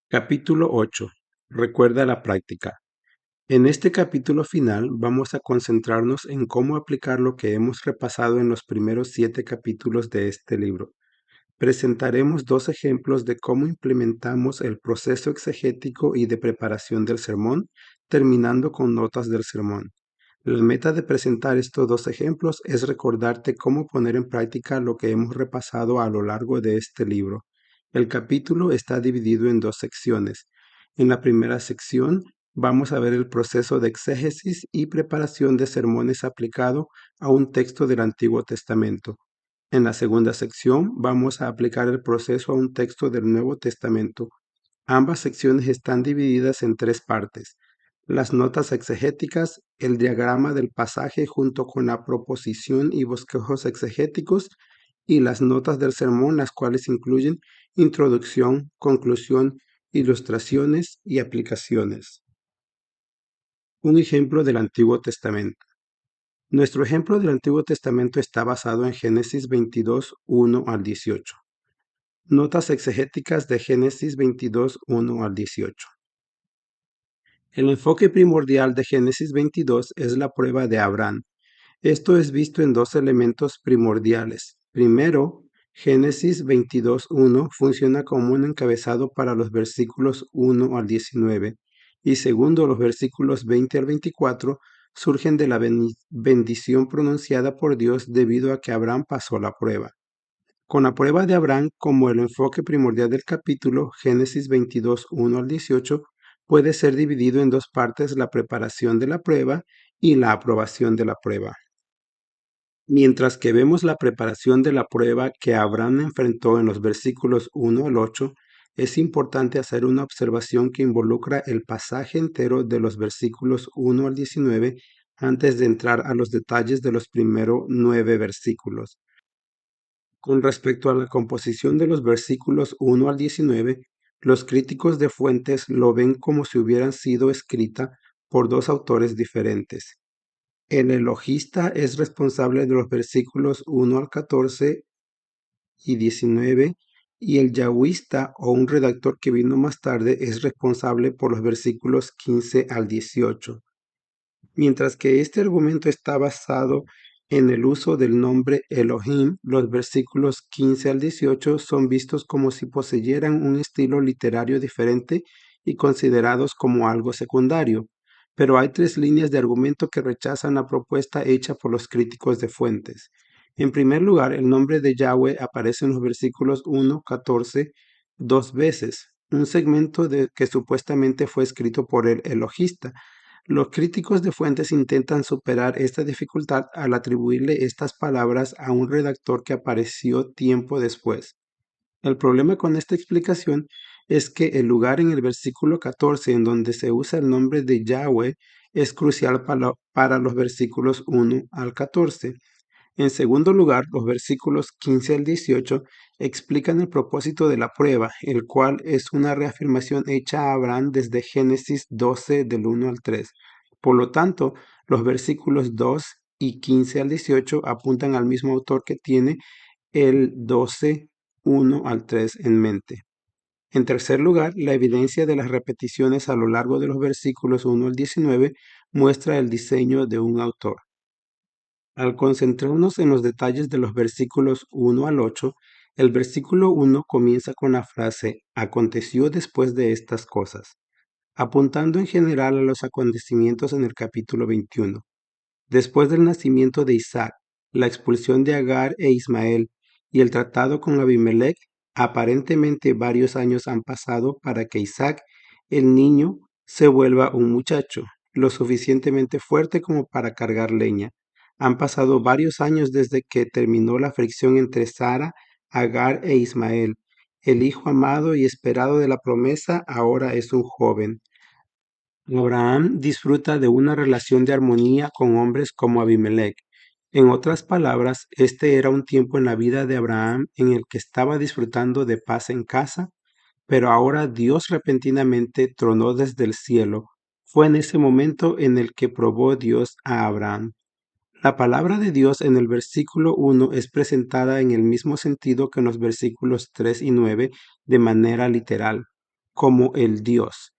Capítulo 8. Recuerda la práctica. En este capítulo final vamos a concentrarnos en cómo aplicar lo que hemos repasado en los primeros 7 capítulos de este libro. Presentaremos 2 ejemplos de cómo implementamos el proceso exegético y de preparación del sermón, terminando con notas del sermón. La meta de presentar estos 2 ejemplos es recordarte cómo poner en práctica lo que hemos repasado a lo largo de este libro. El capítulo está dividido en 2 secciones. En la primera sección vamos a ver el proceso de exégesis y preparación de sermones aplicado a un texto del Antiguo Testamento. En la segunda sección vamos a aplicar el proceso a un texto del Nuevo Testamento. Ambas secciones están divididas en 3 partes: las notas exegéticas, el diagrama del pasaje junto con la proposición y bosquejos exegéticos, y las notas del sermón, las cuales incluyen introducción, conclusión, ilustraciones y aplicaciones. Un ejemplo del Antiguo Testamento. Nuestro ejemplo del Antiguo Testamento está basado en Génesis 22, 1 al 18. Notas exegéticas de Génesis 22, 1 al 18. El enfoque primordial de Génesis 22 es la prueba de Abraham. Esto es visto en 2 elementos primordiales. Primero, Génesis 22:1 funciona como un encabezado para los versículos 1 al 19. Y segundo, los versículos 20 al 24 surgen de la bendición pronunciada por Dios debido a que Abraham pasó la prueba. Con la prueba de Abraham como el enfoque primordial del capítulo, Génesis 22, 1 al 18, puede ser dividido en 2 partes: la preparación de la prueba y la aprobación de la prueba. Mientras que vemos la preparación de la prueba que Abraham enfrentó en los versículos 1 al 8, es importante hacer una observación que involucra el pasaje entero de los versículos 1 al 19 antes de entrar a los detalles de los primeros 9 versículos. Con respecto a la composición de los versículos 1 al 19, los críticos de fuentes lo ven como si hubieran sido escrita por 2 autores diferentes. El elogista es responsable de los versículos 1 al 14 y 19, y el yahwista, o un redactor que vino más tarde, es responsable por los versículos 15 al 18. Mientras que este argumento está basado en el uso del nombre Elohim, los versículos 15 al 18 son vistos como si poseyeran un estilo literario diferente y considerados como algo secundario. Pero hay 3 líneas de argumento que rechazan la propuesta hecha por los críticos de fuentes. En primer lugar, el nombre de Yahweh aparece en los versículos 1, 14 2 veces, un segmento que supuestamente fue escrito por el elogista. Los críticos de fuentes intentan superar esta dificultad al atribuirle estas palabras a un redactor que apareció tiempo después. El problema con esta explicación es que el lugar en el versículo 14 en donde se usa el nombre de Yahweh es crucial para los versículos 1 al 14. En segundo lugar, los versículos 15 al 18 explican el propósito de la prueba, el cual es una reafirmación hecha a Abraham desde Génesis 12 del 1 al 3. Por lo tanto, los versículos 2 y 15 al 18 apuntan al mismo autor que tiene el 12, 1 al 3 en mente. En tercer lugar, la evidencia de las repeticiones a lo largo de los versículos 1 al 19 muestra el diseño de un autor. Al concentrarnos en los detalles de los versículos 1 al 8, el versículo 1 comienza con la frase "aconteció después de estas cosas", apuntando en general a los acontecimientos en el capítulo 21. Después del nacimiento de Isaac, la expulsión de Agar e Ismael y el tratado con Abimelech, aparentemente varios años han pasado para que Isaac, el niño, se vuelva un muchacho, lo suficientemente fuerte como para cargar leña. Han pasado varios años desde que terminó la fricción entre Sara, Agar e Ismael. El hijo amado y esperado de la promesa ahora es un joven. Abraham disfruta de una relación de armonía con hombres como Abimelech. En otras palabras, este era un tiempo en la vida de Abraham en el que estaba disfrutando de paz en casa, pero ahora Dios repentinamente tronó desde el cielo. Fue en ese momento en el que probó Dios a Abraham. La palabra de Dios en el versículo 1 es presentada en el mismo sentido que en los versículos 3 y 9 de manera literal. como el Dios.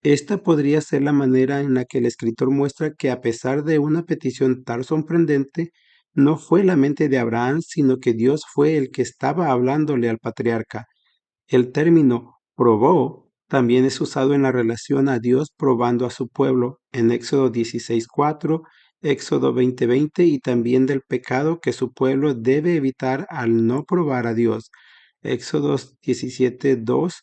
Esta podría ser la manera en la que el escritor muestra que a pesar de una petición tan sorprendente, no fue la mente de Abraham, sino que Dios fue el que estaba hablándole al patriarca. El término probó también es usado en la relación a Dios probando a su pueblo en Éxodo 16:4, Éxodo 20:20 y también del pecado que su pueblo debe evitar al no probar a Dios. Éxodos 17:2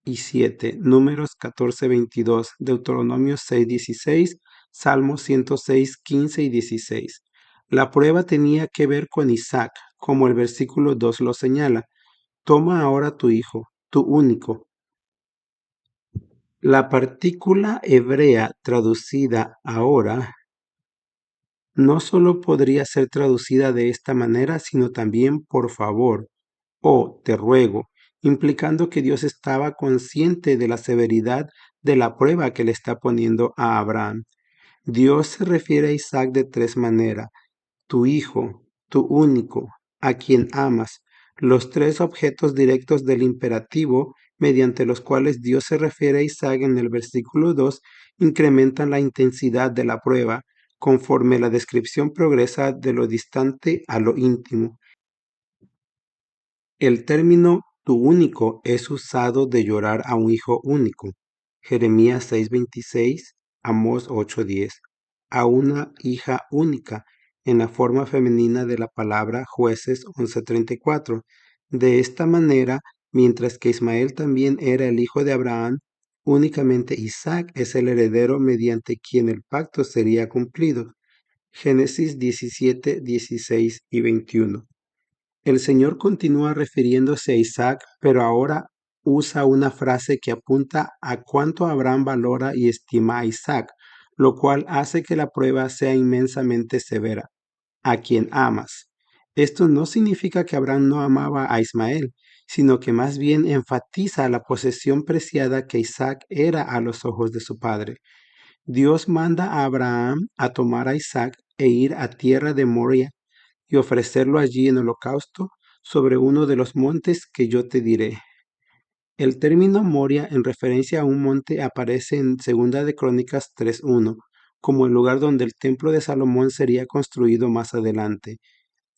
y 7, Números 14:22, Deuteronomio 6:16, Salmos 106:15 y 16. La prueba tenía que ver con Isaac, como el versículo 2 lo señala. Toma ahora tu hijo, tu único. La partícula hebrea traducida ahora no solo podría ser traducida de esta manera, sino también por favor o te ruego, implicando que Dios estaba consciente de la severidad de la prueba que le está poniendo a Abraham. Dios se refiere a Isaac de tres maneras: tu hijo, tu único, a quien amas, los tres objetos directos del imperativo mediante los cuales Dios se refiere a Isaac en el versículo 2 incrementan la intensidad de la prueba conforme la descripción progresa de lo distante a lo íntimo. El término "tu único" es usado de llorar a un hijo único, Jeremías 6:26, Amós 8:10, a una hija única, en la forma femenina de la palabra Jueces 11:34. De esta manera, mientras que Ismael también era el hijo de Abraham, únicamente Isaac es el heredero mediante quien el pacto sería cumplido. Génesis 17, 16 y 21. El Señor continúa refiriéndose a Isaac, pero ahora usa una frase que apunta a cuánto Abraham valora y estima a Isaac, lo cual hace que la prueba sea inmensamente severa. A quien amas. Esto no significa que Abraham no amaba a Ismael, sino que más bien enfatiza la posesión preciada que Isaac era a los ojos de su padre. Dios manda a Abraham a tomar a Isaac e ir a tierra de Moria y ofrecerlo allí en holocausto sobre uno de los montes que yo te diré. El término Moria en referencia a un monte aparece en Segunda de Crónicas 3:1, como el lugar donde el templo de Salomón sería construido más adelante.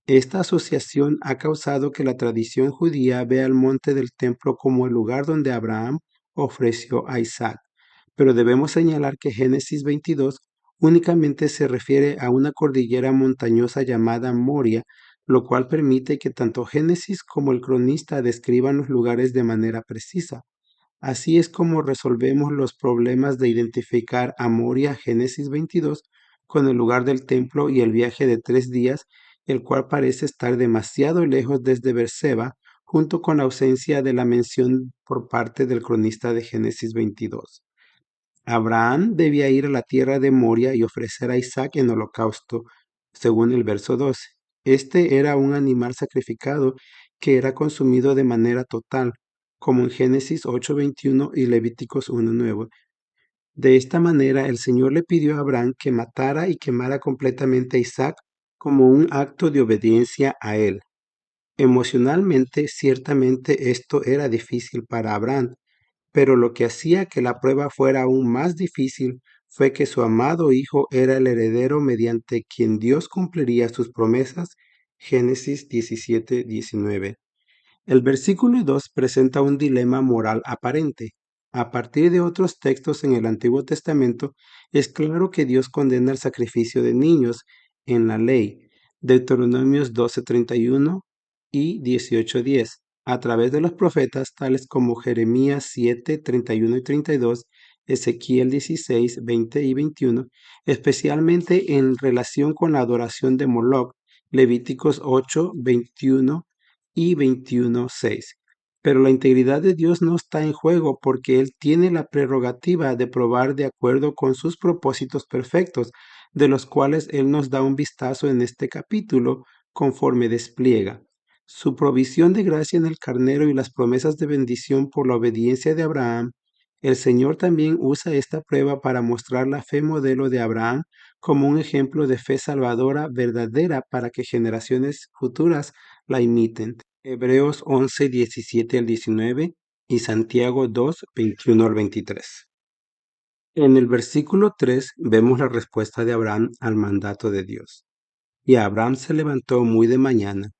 Esta asociación ha causado que la tradición judía vea el monte del templo como el lugar donde Abraham ofreció a Isaac, pero debemos señalar que Génesis 22 únicamente se refiere a una cordillera montañosa llamada Moria, lo cual permite que tanto Génesis como el cronista describan los lugares de manera precisa. Así es como resolvemos los problemas de identificar a Moria Génesis 22 con el lugar del templo y el viaje de 3 días, el cual parece estar demasiado lejos desde Beerseba, junto con la ausencia de la mención por parte del cronista de Génesis 22. Abraham debía ir a la tierra de Moria y ofrecer a Isaac en holocausto, según el verso 12. Este era un animal sacrificado que era consumido de manera total, como en Génesis 8:21 y Levíticos 1:9. De esta manera, el Señor le pidió a Abraham que matara y quemara completamente a Isaac como un acto de obediencia a él. Emocionalmente, ciertamente esto era difícil para Abraham, pero lo que hacía que la prueba fuera aún más difícil fue que su amado hijo era el heredero mediante quien Dios cumpliría sus promesas. Génesis 17:19. El versículo 2 presenta un dilema moral aparente. A partir de otros textos en el Antiguo Testamento, es claro que Dios condena el sacrificio de niños en la ley, Deuteronomios 12:31 y 18:10, a través de los profetas tales como Jeremías 7:31 y 32, Ezequiel 16:20 y 21, especialmente en relación con la adoración de Moloc, Levíticos 8:21 y 21:6. Pero la integridad de Dios no está en juego porque Él tiene la prerrogativa de probar de acuerdo con sus propósitos perfectos, de los cuales Él nos da un vistazo en este capítulo conforme despliega. Su provisión de gracia en el carnero y las promesas de bendición por la obediencia de Abraham. El Señor también usa esta prueba para mostrar la fe modelo de Abraham como un ejemplo de fe salvadora verdadera para que generaciones futuras la imiten. Hebreos 11, 17 al 19, y Santiago 2, 21 al 23. En el versículo 3 vemos la respuesta de Abraham al mandato de Dios. Y Abraham se levantó muy de mañana.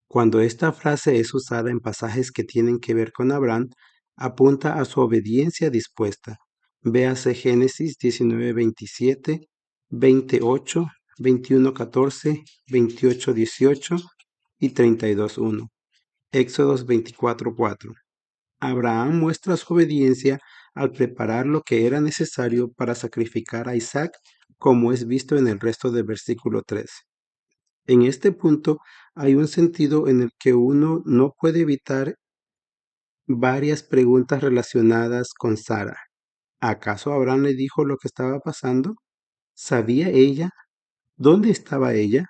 Cuando esta frase es usada en pasajes que tienen que ver con Abraham, apunta a su obediencia dispuesta. Véase Génesis 19:27, 28, 21:14, 28:18 y 32:1. Éxodos 24:4. Abraham muestra su obediencia al preparar lo que era necesario para sacrificar a Isaac, como es visto en el resto del versículo 3. En este punto hay un sentido en el que uno no puede evitar varias preguntas relacionadas con Sara. ¿Acaso Abraham le dijo lo que estaba pasando? ¿Sabía ella? ¿Dónde estaba ella?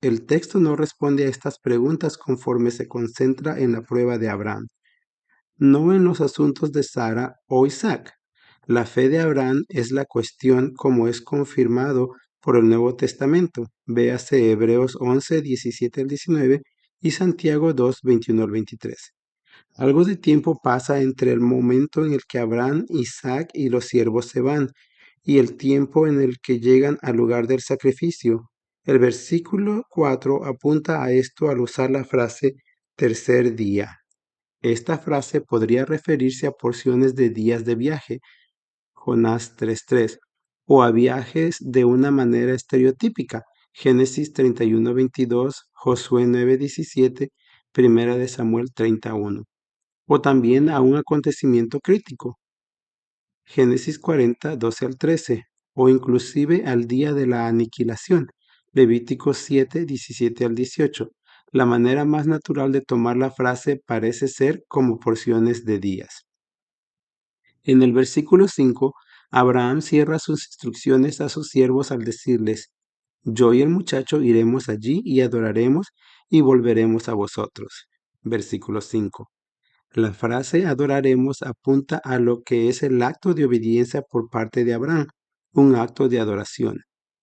El texto no responde a estas preguntas conforme se concentra en la prueba de Abraham, no en los asuntos de Sara o Isaac. La fe de Abraham es la cuestión como es confirmado por el Nuevo Testamento. Véase Hebreos 11, 17 al 19 y Santiago 2, 21 al 23. Algo de tiempo pasa entre el momento en el que Abraham, Isaac y los siervos se van y el tiempo en el que llegan al lugar del sacrificio. El versículo 4 apunta a esto al usar la frase tercer día. Esta frase podría referirse a porciones de días de viaje, Jonás 3:3, o a viajes de una manera estereotípica, Génesis 31:22, Josué 9:17, Primera de Samuel 30:1, o también a un acontecimiento crítico, Génesis 40, 12 al 13, o inclusive al día de la aniquilación, Levíticos 7, 17 al 18. La manera más natural de tomar la frase parece ser como porciones de días. En el versículo 5, Abraham cierra sus instrucciones a sus siervos al decirles: Yo y el muchacho iremos allí y adoraremos y volveremos a vosotros. Versículo 5. La frase adoraremos apunta a lo que es el acto de obediencia por parte de Abraham, un acto de adoración.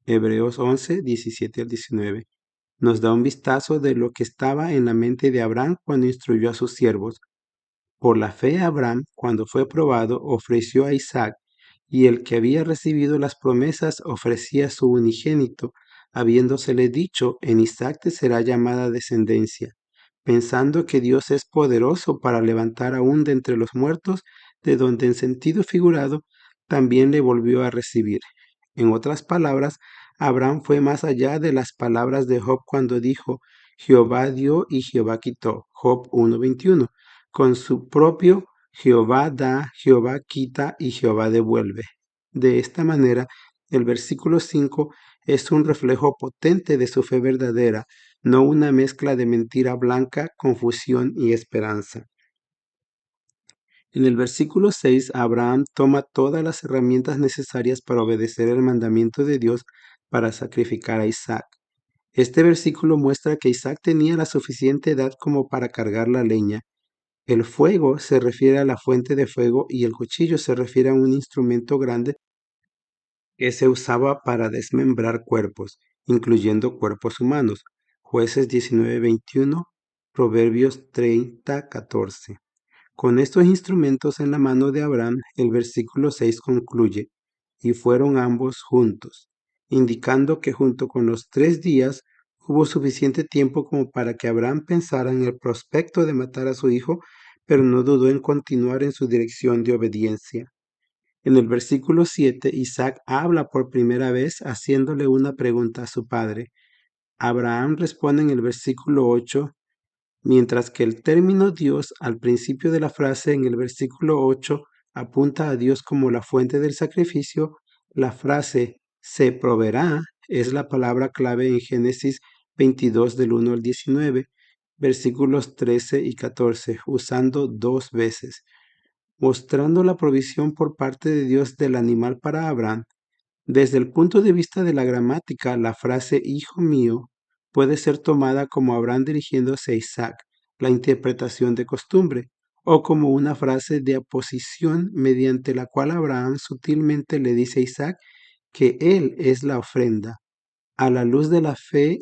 Hebreos 11, 17 al 19. Nos da un vistazo de lo que estaba en la mente de Abraham cuando instruyó a sus siervos. Por la fe Abraham, cuando fue probado, ofreció a Isaac, y el que había recibido las promesas ofrecía su unigénito, habiéndosele dicho: en Isaac te será llamada descendencia, pensando que Dios es poderoso para levantar aún de entre los muertos, de donde en sentido figurado también le volvió a recibir. En otras palabras, Abraham fue más allá de las palabras de Job cuando dijo: Jehová dio y Jehová quitó, Job 1:21. Con su propio Jehová da, Jehová quita y Jehová devuelve. De esta manera, el versículo 5 es un reflejo potente de su fe verdadera, no una mezcla de mentira blanca, confusión y esperanza. En el versículo 6, Abraham toma todas las herramientas necesarias para obedecer el mandamiento de Dios para sacrificar a Isaac. Este versículo muestra que Isaac tenía la suficiente edad como para cargar la leña. El fuego se refiere a la fuente de fuego y el cuchillo se refiere a un instrumento grande que se usaba para desmembrar cuerpos, incluyendo cuerpos humanos. Jueces 19:21, Proverbios 30:14. Con estos instrumentos en la mano de Abraham, el versículo 6 concluye: y fueron ambos juntos, indicando que junto con los 3 días hubo suficiente tiempo como para que Abraham pensara en el prospecto de matar a su hijo, pero no dudó en continuar en su dirección de obediencia. En el versículo 7, Isaac habla por primera vez haciéndole una pregunta a su padre. Abraham responde en el versículo 8, mientras que el término Dios al principio de la frase en el versículo 8 apunta a Dios como la fuente del sacrificio. La frase se proveerá es la palabra clave en Génesis 22 del 1 al 19, versículos 13 y 14, usando 2 veces, mostrando la provisión por parte de Dios del animal para Abraham. Desde el punto de vista de la gramática, la frase hijo mío puede ser tomada como Abraham dirigiéndose a Isaac, la interpretación de costumbre, o como una frase de aposición mediante la cual Abraham sutilmente le dice a Isaac que él es la ofrenda. A la luz de la fe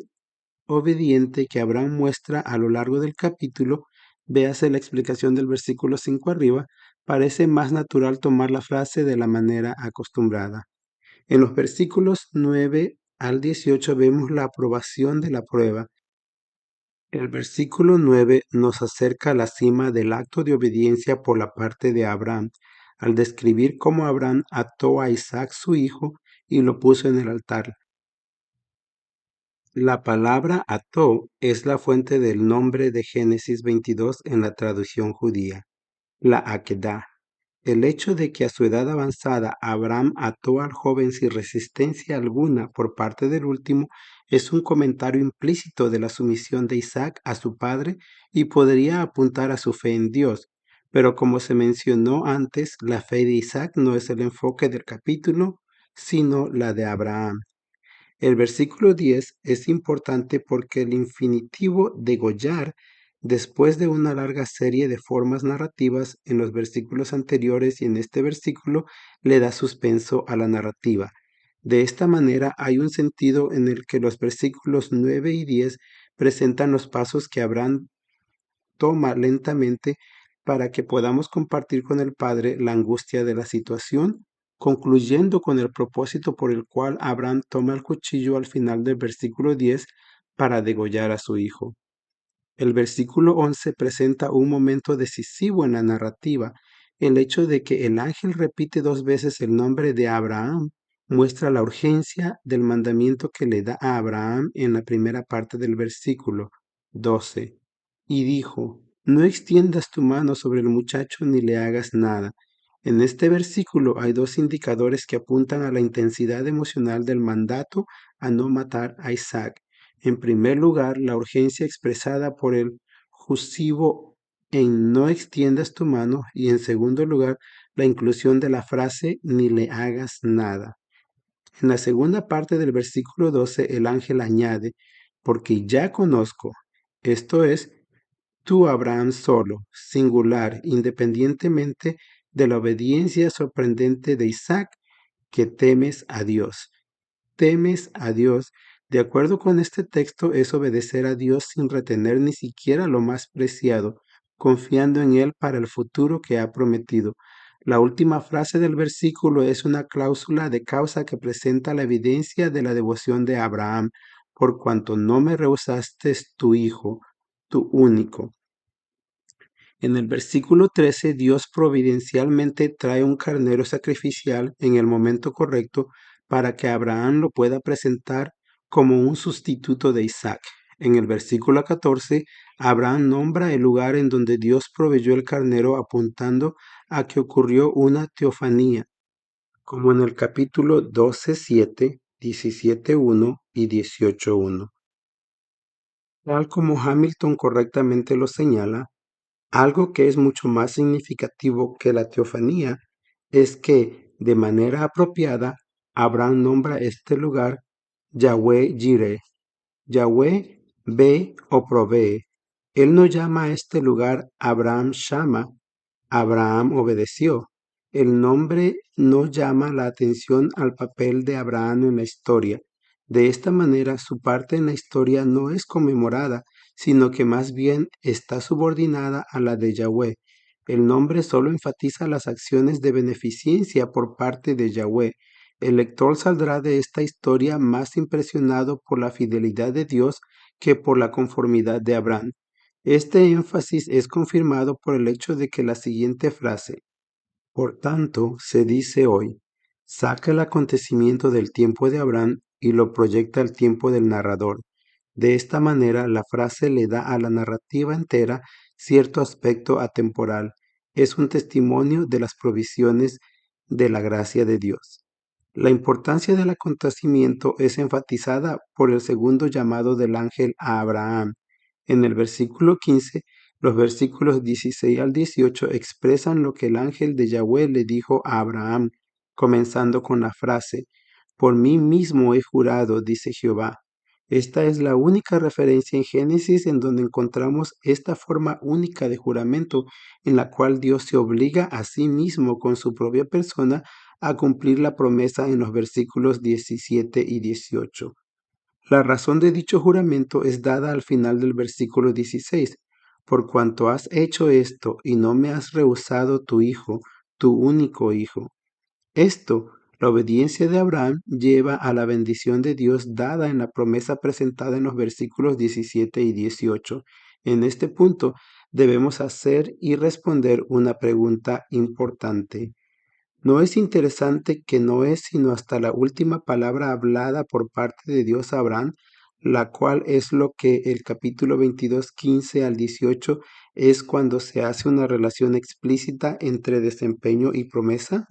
obediente que Abraham muestra a lo largo del capítulo, Véase la explicación del versículo 5 arriba, parece más natural tomar la frase de la manera acostumbrada. En los versículos 9 al 18 vemos la aprobación de la prueba. El versículo 9 nos acerca a la cima del acto de obediencia por la parte de Abraham, al describir cómo Abraham ató a Isaac su hijo y lo puso en el altar. La palabra ató es la fuente del nombre de Génesis 22 en la traducción judía, la Akedah. El hecho de que a su edad avanzada Abraham ató al joven sin resistencia alguna por parte del último es un comentario implícito de la sumisión de Isaac a su padre y podría apuntar a su fe en Dios. Pero como se mencionó antes, la fe de Isaac no es el enfoque del capítulo, sino la de Abraham. El versículo 10 es importante porque el infinitivo degollar, después de una larga serie de formas narrativas en los versículos anteriores y en este versículo, le da suspenso a la narrativa. De esta manera hay un sentido en el que los versículos 9 y 10 presentan los pasos que Abraham toma lentamente para que podamos compartir con el Padre la angustia de la situación, concluyendo con el propósito por el cual Abraham toma el cuchillo al final del versículo 10 para degollar a su hijo. El versículo 11 presenta un momento decisivo en la narrativa. El hecho de que el ángel repite 2 veces el nombre de Abraham muestra la urgencia del mandamiento que le da a Abraham en la primera parte del versículo 12. Y dijo, no extiendas tu mano sobre el muchacho ni le hagas nada. En este versículo hay 2 indicadores que apuntan a la intensidad emocional del mandato a no matar a Isaac. En primer lugar, la urgencia expresada por el jusivo en no extiendas tu mano y en segundo lugar, la inclusión de la frase ni le hagas nada. En la segunda parte del versículo 12, el ángel añade, porque ya conozco, esto es, tú Abraham solo, singular, independientemente de la obediencia sorprendente de Isaac, que temes a Dios. Temes a Dios. De acuerdo con este texto, es obedecer a Dios sin retener ni siquiera lo más preciado, confiando en Él para el futuro que ha prometido. La última frase del versículo es una cláusula de causa que presenta la evidencia de la devoción de Abraham, por cuanto no me rehusaste tu hijo, tu único. En el versículo 13, Dios providencialmente trae un carnero sacrificial en el momento correcto para que Abraham lo pueda presentar como un sustituto de Isaac. En el versículo 14, Abraham nombra el lugar en donde Dios proveyó el carnero apuntando a que ocurrió una teofanía, como en el capítulo 12:7, 17:1 y 18:1. Tal como Hamilton correctamente lo señala, algo que es mucho más significativo que la teofanía es que, de manera apropiada, Abraham nombra este lugar Yahweh Jireh. Yahweh ve o provee. Él no llama a este lugar Abraham Shama. Abraham obedeció. El nombre no llama la atención al papel de Abraham en la historia. De esta manera, su parte en la historia no es conmemorada, sino que más bien está subordinada a la de Yahweh. El nombre solo enfatiza las acciones de beneficencia por parte de Yahweh. El lector saldrá de esta historia más impresionado por la fidelidad de Dios que por la conformidad de Abraham. Este énfasis es confirmado por el hecho de que la siguiente frase, por tanto, se dice hoy, saca el acontecimiento del tiempo de Abraham y lo proyecta al tiempo del narrador. De esta manera, la frase le da a la narrativa entera cierto aspecto atemporal. Es un testimonio de las provisiones de la gracia de Dios. La importancia del acontecimiento es enfatizada por el segundo llamado del ángel a Abraham. En el versículo 15, los versículos 16 al 18 expresan lo que el ángel de Yahweh le dijo a Abraham, comenzando con la frase, por mí mismo he jurado, dice Jehová. Esta es la única referencia en Génesis en donde encontramos esta forma única de juramento en la cual Dios se obliga a sí mismo con su propia persona a cumplir la promesa en los versículos 17 y 18. La razón de dicho juramento es dada al final del versículo 16, por cuanto has hecho esto y no me has rehusado tu hijo, tu único hijo. Esto, la obediencia de Abraham, lleva a la bendición de Dios dada en la promesa presentada en los versículos 17 y 18. En este punto debemos hacer y responder una pregunta importante. ¿No es interesante que no es sino hasta la última palabra hablada por parte de Dios a Abraham, la cual es lo que el capítulo 22, 15 al 18 es cuando se hace una relación explícita entre desempeño y promesa?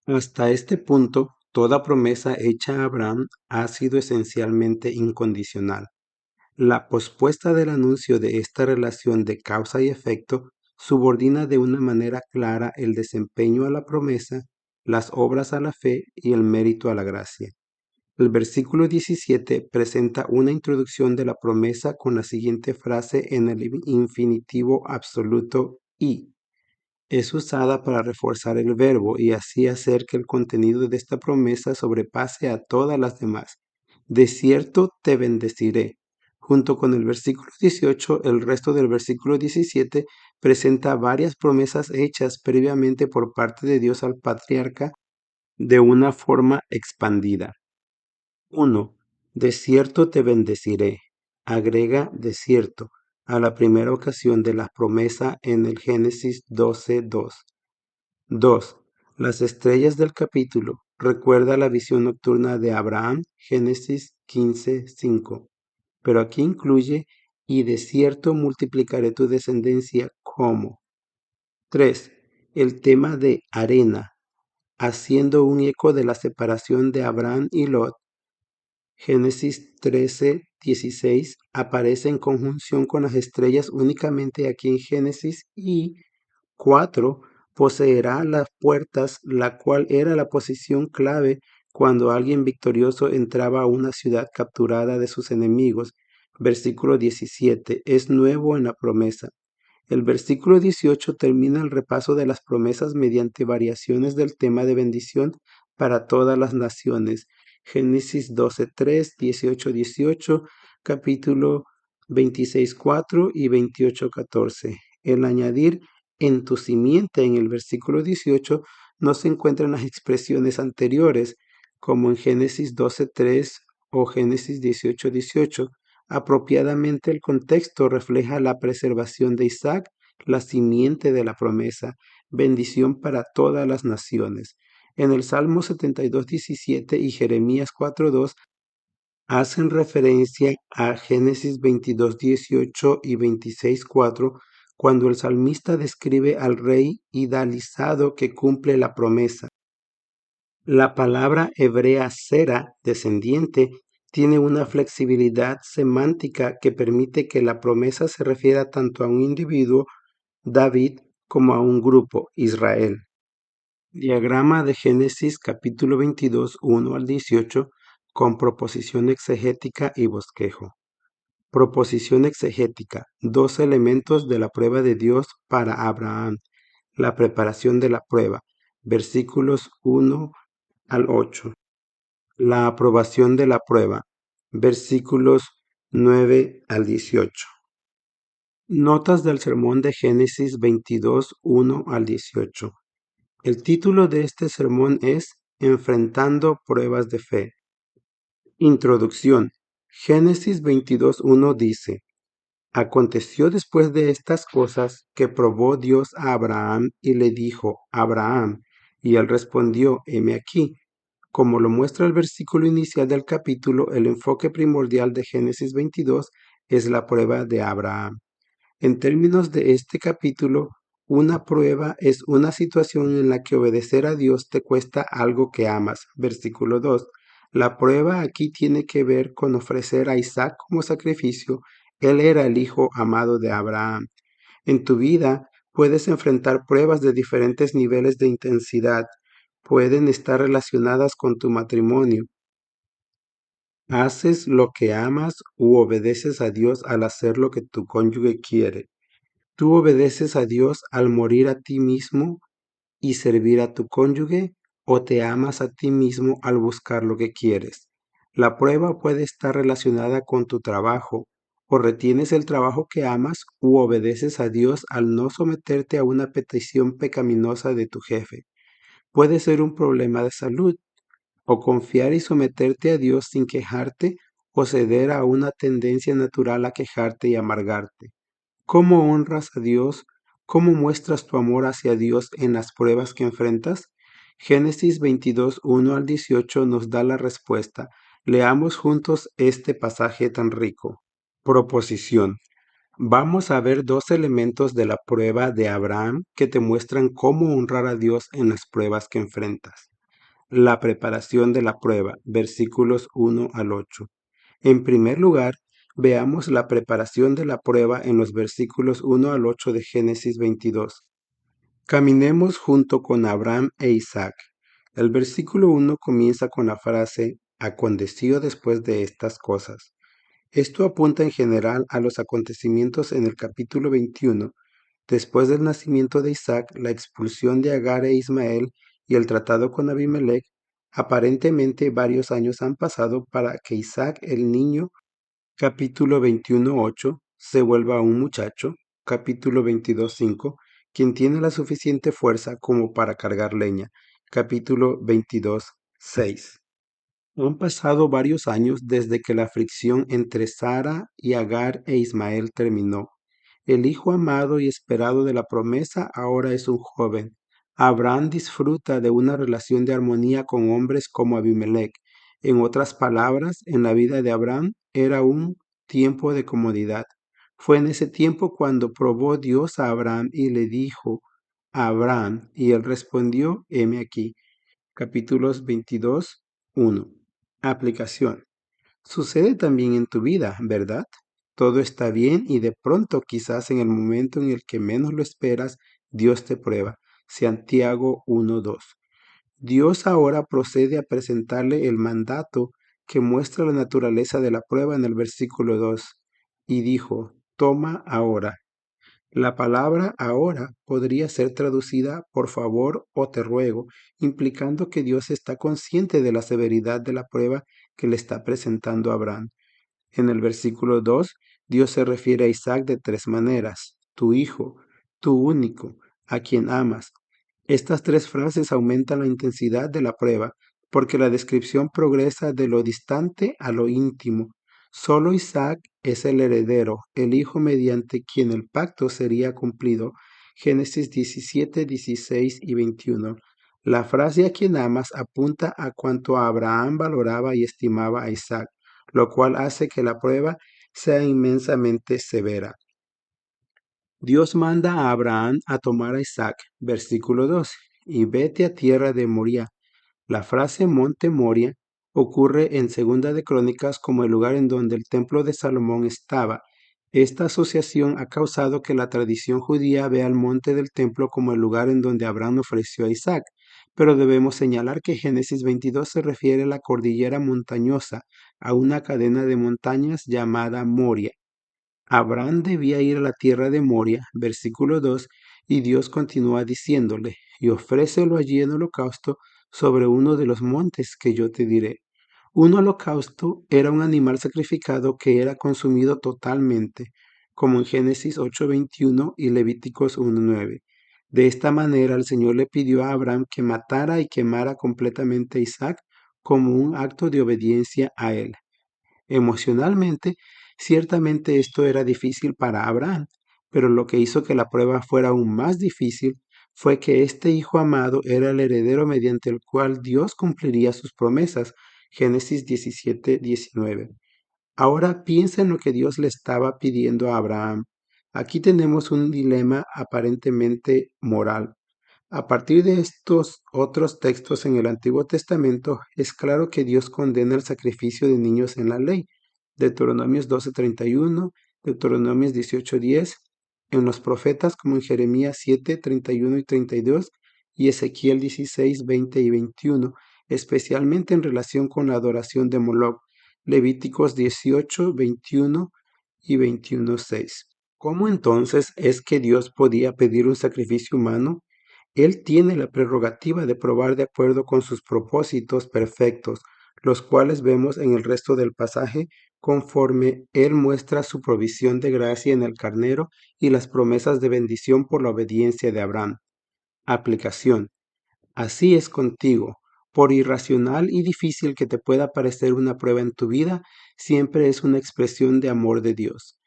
Hasta este punto, toda promesa hecha a Abraham ha sido esencialmente incondicional. La pospuesta del anuncio de esta relación de causa y efecto subordina de una manera clara el desempeño a la promesa, las obras a la fe y el mérito a la gracia. El versículo 17 presenta una introducción de la promesa con la siguiente frase en el infinitivo absoluto y. Es usada para reforzar el verbo y así hacer que el contenido de esta promesa sobrepase a todas las demás. De cierto te bendeciré. Junto con el versículo 18, el resto del versículo 17 presenta varias promesas hechas previamente por parte de Dios al patriarca de una forma expandida. 1. De cierto te bendeciré. Agrega de cierto a la primera ocasión de la promesa en el Génesis 12:2. 2. Las estrellas del capítulo. Recuerda la visión nocturna de Abraham, Génesis 15:5. Pero aquí incluye, y de cierto multiplicaré tu descendencia como. 3. El tema de arena, haciendo un eco de la separación de Abraham y Lot. Génesis 13:16 aparece en conjunción con las estrellas únicamente aquí en Génesis y 4. Poseerá las puertas, la cual era la posición clave cuando alguien victorioso entraba a una ciudad capturada de sus enemigos. Versículo 17. Es nuevo en la promesa. El versículo 18 termina el repaso de las promesas mediante variaciones del tema de bendición para todas las naciones. Génesis 12:3, 18:18, capítulo 26:4 y 28:14. El añadir en tu simiente en el versículo 18 no se encuentran las expresiones anteriores, como en Génesis 12:3 o Génesis 18:18. Apropiadamente el contexto refleja la preservación de Isaac, la simiente de la promesa, bendición para todas las naciones. En el Salmo 72:17 y Jeremías 4:2 hacen referencia a Génesis 22:18 y 26:4 cuando el salmista describe al rey idealizado que cumple la promesa. La palabra hebrea sera, descendiente, tiene una flexibilidad semántica que permite que la promesa se refiera tanto a un individuo, David, como a un grupo, Israel. Diagrama de Génesis capítulo 22, 1 al 18, con proposición exegética y bosquejo. Proposición exegética. Dos elementos de la prueba de Dios para Abraham. La preparación de la prueba. Versículos 1 al 8. La aprobación de la prueba. Versículos 9 al 18. Notas del sermón de Génesis 22, 1 al 18. El título de este sermón es Enfrentando pruebas de fe. Introducción. Génesis 22:1 dice: Aconteció después de estas cosas que probó Dios a Abraham y le dijo: Abraham. Y él respondió: heme aquí. Como lo muestra el versículo inicial del capítulo, el enfoque primordial de Génesis 22 es la prueba de Abraham. En términos de este capítulo, una prueba es una situación en la que obedecer a Dios te cuesta algo que amas. Versículo 2. La prueba aquí tiene que ver con ofrecer a Isaac como sacrificio. Él era el hijo amado de Abraham. En tu vida puedes enfrentar pruebas de diferentes niveles de intensidad. Pueden estar relacionadas con tu matrimonio. ¿Haces lo que amas u obedeces a Dios al hacer lo que tu cónyuge quiere? ¿Tú obedeces a Dios al morir a ti mismo y servir a tu cónyuge o te amas a ti mismo al buscar lo que quieres? La prueba puede estar relacionada con tu trabajo o retienes el trabajo que amas u obedeces a Dios al no someterte a una petición pecaminosa de tu jefe. Puede ser un problema de salud, o confiar y someterte a Dios sin quejarte, o ceder a una tendencia natural a quejarte y amargarte. ¿Cómo honras a Dios? ¿Cómo muestras tu amor hacia Dios en las pruebas que enfrentas? Génesis 22, 1 al 18 nos da la respuesta. Leamos juntos este pasaje tan rico. Proposición. Vamos a ver dos elementos de la prueba de Abraham que te muestran cómo honrar a Dios en las pruebas que enfrentas. La preparación de la prueba, versículos 1 al 8. En primer lugar, veamos la preparación de la prueba en los versículos 1 al 8 de Génesis 22. Caminemos junto con Abraham e Isaac. El versículo 1 comienza con la frase aconteció después de estas cosas. Esto apunta en general a los acontecimientos en el capítulo 21, después del nacimiento de Isaac, la expulsión de Agar e Ismael y el tratado con Abimelech. Aparentemente varios años han pasado para que Isaac, el niño, capítulo 21:8, se vuelva un muchacho, capítulo 22:5, quien tiene la suficiente fuerza como para cargar leña, capítulo 22:6. Han pasado varios años desde que la fricción entre Sara y Agar e Ismael terminó. El hijo amado y esperado de la promesa ahora es un joven. Abraham disfruta de una relación de armonía con hombres como Abimelech. En otras palabras, en la vida de Abraham era un tiempo de comodidad. Fue en ese tiempo cuando probó Dios a Abraham y le dijo a Abraham, y él respondió, heme aquí. Capítulos 22, 1. Aplicación. Sucede también en tu vida, ¿verdad? Todo está bien y de pronto, quizás en el momento en el que menos lo esperas, Dios te prueba. Santiago 1:2. Dios ahora procede a presentarle el mandato que muestra la naturaleza de la prueba en el versículo 2. Y dijo, toma ahora. La palabra ahora podría ser traducida por favor o te ruego, implicando que Dios está consciente de la severidad de la prueba que le está presentando a Abraham. En el versículo 2, Dios se refiere a Isaac de tres maneras: tu hijo, tu único, a quien amas. Estas tres frases aumentan la intensidad de la prueba, porque la descripción progresa de lo distante a lo íntimo. Solo Isaac es el heredero, el hijo mediante quien el pacto sería cumplido. Génesis 17, 16 y 21. La frase a quien amas apunta a cuánto Abraham valoraba y estimaba a Isaac, lo cual hace que la prueba sea inmensamente severa. Dios manda a Abraham a tomar a Isaac, versículo 2, y vete a tierra de Moría. La frase monte Moria ocurre en Segunda de Crónicas como el lugar en donde el templo de Salomón estaba. Esta asociación ha causado que la tradición judía vea el monte del templo como el lugar en donde Abraham ofreció a Isaac, pero debemos señalar que Génesis 22 se refiere a la cordillera montañosa, a una cadena de montañas llamada Moria. Abraham debía ir a la tierra de Moria, versículo 2, y Dios continúa diciéndole, y ofrécelo allí en holocausto sobre uno de los montes que yo te diré. Un holocausto era un animal sacrificado que era consumido totalmente, como en Génesis 8:21 y Levíticos 1:9. De esta manera el Señor le pidió a Abraham que matara y quemara completamente a Isaac como un acto de obediencia a él. Emocionalmente, ciertamente esto era difícil para Abraham, pero lo que hizo que la prueba fuera aún más difícil fue que este hijo amado era el heredero mediante el cual Dios cumpliría sus promesas. Génesis 17:19. Ahora piensa en lo que Dios le estaba pidiendo a Abraham. Aquí tenemos un dilema aparentemente moral. A partir de estos otros textos en el Antiguo Testamento, es claro que Dios condena el sacrificio de niños en la ley. Deuteronomios 12:31, Deuteronomios 18:10, en los profetas como en Jeremías 7:31 y 32 y Ezequiel 16:20 y 21, especialmente en relación con la adoración de Moloc, Levíticos 18:21 y 21:6. ¿Cómo entonces es que Dios podía pedir un sacrificio humano? Él tiene la prerrogativa de probar de acuerdo con sus propósitos perfectos los cuales vemos en el resto del pasaje conforme Él muestra su provisión de gracia en el carnero y las promesas de bendición por la obediencia de Abraham. Aplicación. Así es contigo. Por irracional y difícil que te pueda parecer una prueba en tu vida, siempre es una expresión de amor de Dios.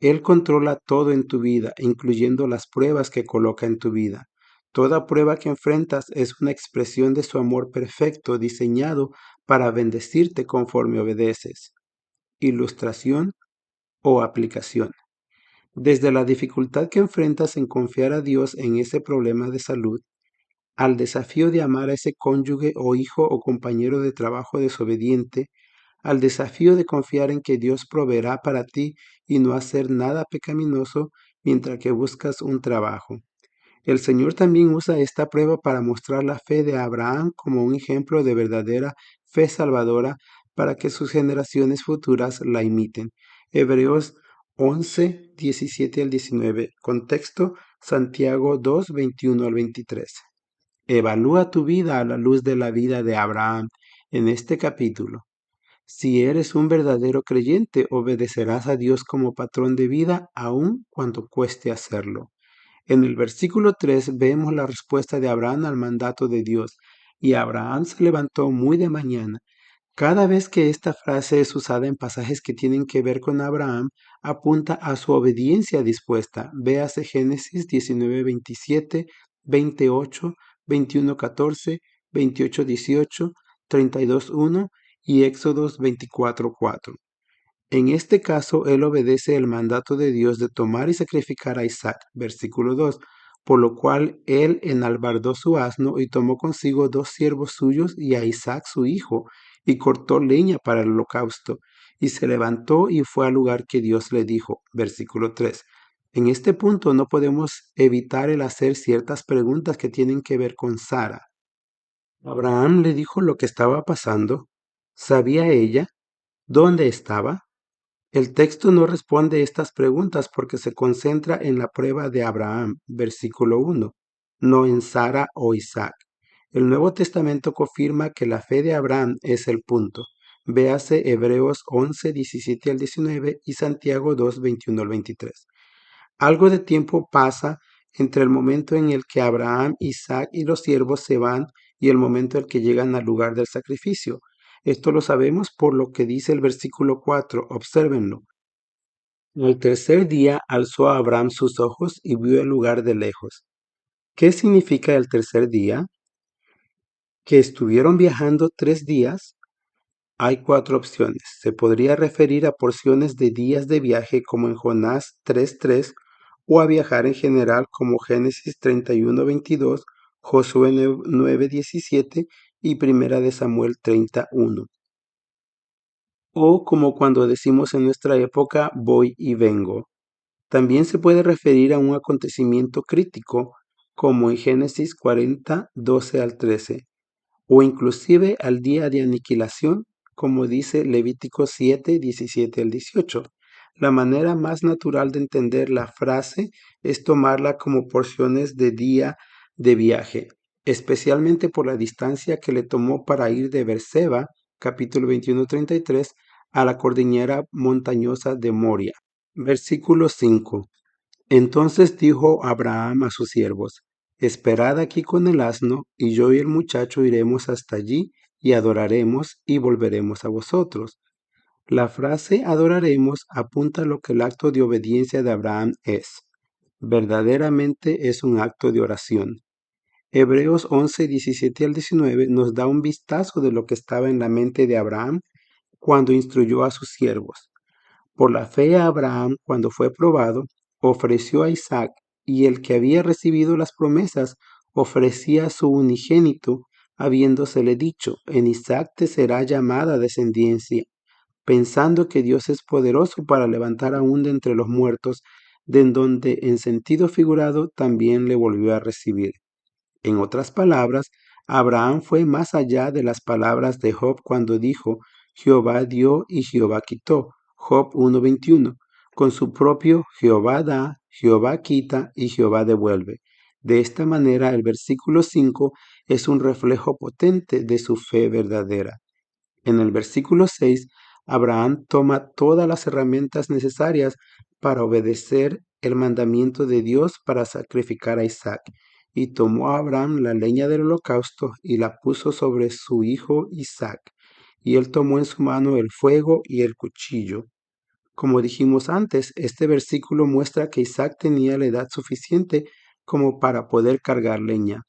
Él controla todo en tu vida, incluyendo las pruebas que coloca en tu vida. Toda prueba que enfrentas es una expresión de su amor perfecto diseñado para bendecirte conforme obedeces. Ilustración o aplicación. Desde la dificultad que enfrentas en confiar a Dios en ese problema de salud, al desafío de amar a ese cónyuge o hijo o compañero de trabajo desobediente, al desafío de confiar en que Dios proveerá para ti y no hacer nada pecaminoso mientras que buscas un trabajo. El Señor también usa esta prueba para mostrar la fe de Abraham como un ejemplo de verdadera fe salvadora para que sus generaciones futuras la imiten. Hebreos 11, 17 al 19. Contexto: Santiago 2, 21 al 23. Evalúa tu vida a la luz de la vida de Abraham en este capítulo. Si eres un verdadero creyente, obedecerás a Dios como patrón de vida aun cuando cueste hacerlo. En el versículo 3 vemos la respuesta de Abraham al mandato de Dios. Y Abraham se levantó muy de mañana. Cada vez que esta frase es usada en pasajes que tienen que ver con Abraham, apunta a su obediencia dispuesta. Véase Génesis 19:27, 28, 21:14, 28:18, 32:1 y Éxodos 24:4. En este caso, él obedece el mandato de Dios de tomar y sacrificar a Isaac, versículo 2, por lo cual él enalbardó su asno y tomó consigo 2 siervos suyos y a Isaac su hijo, y cortó leña para el holocausto, y se levantó y fue al lugar que Dios le dijo, versículo 3. En este punto no podemos evitar el hacer ciertas preguntas que tienen que ver con Sara. Abraham le dijo lo que estaba pasando. ¿Sabía ella dónde estaba? El texto no responde estas preguntas porque se concentra en la prueba de Abraham, versículo 1, no en Sara o Isaac. El Nuevo Testamento confirma que la fe de Abraham es el punto. Véase Hebreos 11, 17 al 19 y Santiago 2, 21 al 23. Algo de tiempo pasa entre el momento en el que Abraham, Isaac y los siervos se van y el momento en el que llegan al lugar del sacrificio. Esto lo sabemos por lo que dice el versículo 4. Obsérvenlo. Al tercer día alzó Abraham sus ojos y vio el lugar de lejos. ¿Qué significa el tercer día? ¿Que estuvieron viajando 3 días? Hay 4 opciones. Se podría referir a porciones de días de viaje como en Jonás 3:3 o a viajar en general como Génesis 31:22, Josué 9:17 y Primera de Samuel 30:1. O como cuando decimos en nuestra época voy y vengo. También se puede referir a un acontecimiento crítico, como en Génesis 40, 12 al 13, o inclusive al día de aniquilación, como dice Levítico 7, 17 al 18. La manera más natural de entender la frase es tomarla como porciones de día de viaje, especialmente por la distancia que le tomó para ir de Beerseba, capítulo 21:33, a la cordillera montañosa de Moria. Versículo 5. Entonces dijo Abraham a sus siervos: Esperad aquí con el asno, y yo y el muchacho iremos hasta allí, y adoraremos, y volveremos a vosotros. La frase adoraremos apunta a lo que el acto de obediencia de Abraham es. Verdaderamente es un acto de oración. Hebreos 11, 17 al 19 nos da un vistazo de lo que estaba en la mente de Abraham cuando instruyó a sus siervos. Por la fe Abraham, cuando fue probado, ofreció a Isaac, y el que había recibido las promesas ofrecía a su unigénito, habiéndosele dicho: en Isaac te será llamada descendencia, pensando que Dios es poderoso para levantar aún de entre los muertos, de en donde en sentido figurado también le volvió a recibir. En otras palabras, Abraham fue más allá de las palabras de Job cuando dijo: Jehová dio y Jehová quitó. Job 1:21. Con su propio Jehová da, Jehová quita y Jehová devuelve. De esta manera, el versículo 5 es un reflejo potente de su fe verdadera. En el versículo 6, Abraham toma todas las herramientas necesarias para obedecer el mandamiento de Dios para sacrificar a Isaac. Y tomó a Abraham la leña del holocausto y la puso sobre su hijo Isaac. Y él tomó en su mano el fuego y el cuchillo. Como dijimos antes, este versículo muestra que Isaac tenía la edad suficiente como para poder cargar leña.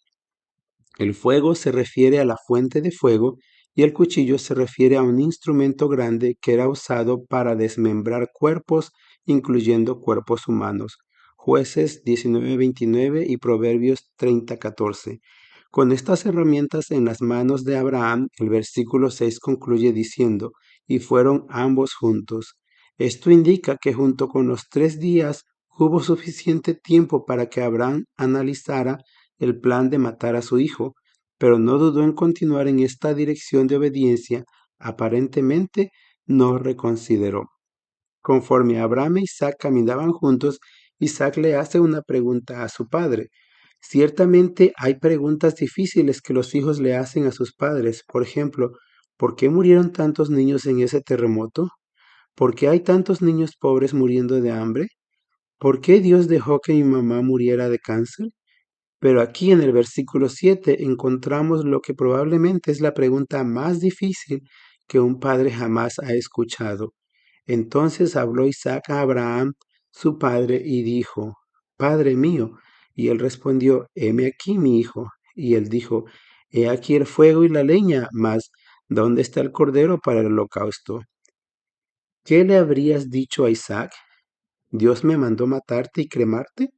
El fuego se refiere a la fuente de fuego y el cuchillo se refiere a un instrumento grande que era usado para desmembrar cuerpos, incluyendo cuerpos humanos. Jueces 19:29 y Proverbios 30:14. Con estas herramientas en las manos de Abraham, el versículo 6 concluye diciendo, y fueron ambos juntos. Esto indica que junto con los 3 días hubo suficiente tiempo para que Abraham analizara el plan de matar a su hijo, pero no dudó en continuar en esta dirección de obediencia. Aparentemente no reconsideró. Conforme Abraham e Isaac caminaban juntos, Isaac le hace una pregunta a su padre. Ciertamente hay preguntas difíciles que los hijos le hacen a sus padres. Por ejemplo, ¿por qué murieron tantos niños en ese terremoto? ¿Por qué hay tantos niños pobres muriendo de hambre? ¿Por qué Dios dejó que mi mamá muriera de cáncer? Pero aquí en el versículo 7 encontramos lo que probablemente es la pregunta más difícil que un padre jamás ha escuchado. Entonces habló Isaac a Abraham, su padre, y dijo, Padre mío. Y él respondió, heme aquí, mi hijo. Y él dijo, he aquí el fuego y la leña, mas ¿dónde está el cordero para el holocausto? ¿Qué le habrías dicho a Isaac? ¿Dios me mandó matarte y cremarte?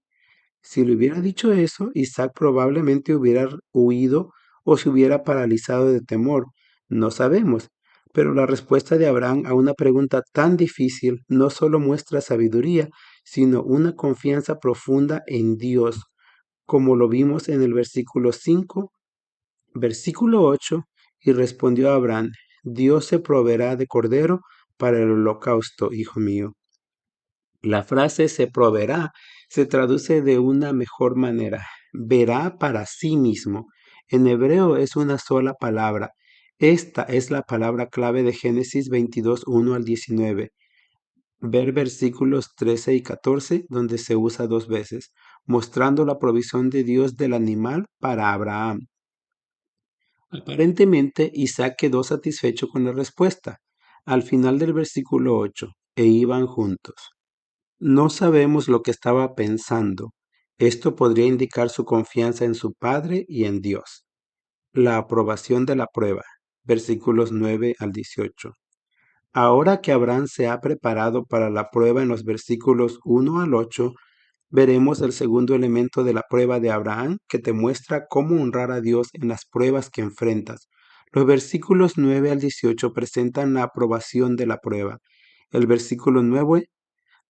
Si le hubiera dicho eso, Isaac probablemente hubiera huido o se hubiera paralizado de temor. No sabemos. Pero la respuesta de Abraham a una pregunta tan difícil no solo muestra sabiduría, sino una confianza profunda en Dios, como lo vimos en el versículo 5, versículo 8, y respondió Abraham, Dios se proveerá de cordero para el holocausto, hijo mío. La frase se proveerá se traduce de una mejor manera. Verá para sí mismo. En hebreo es una sola palabra. Esta es la palabra clave de Génesis 22, 1 al 19. Ver versículos 13 y 14, donde se usa 2 veces, mostrando la provisión de Dios del animal para Abraham. Aparentemente, Isaac quedó satisfecho con la respuesta. Al final del versículo 8, e iban juntos. No sabemos lo que estaba pensando. Esto podría indicar su confianza en su Padre y en Dios. La aprobación de la prueba. Versículos 9 al 18. Ahora que Abraham se ha preparado para la prueba en los versículos 1 al 8, veremos el segundo elemento de la prueba de Abraham que te muestra cómo honrar a Dios en las pruebas que enfrentas. Los versículos 9 al 18 presentan la aprobación de la prueba. El versículo 9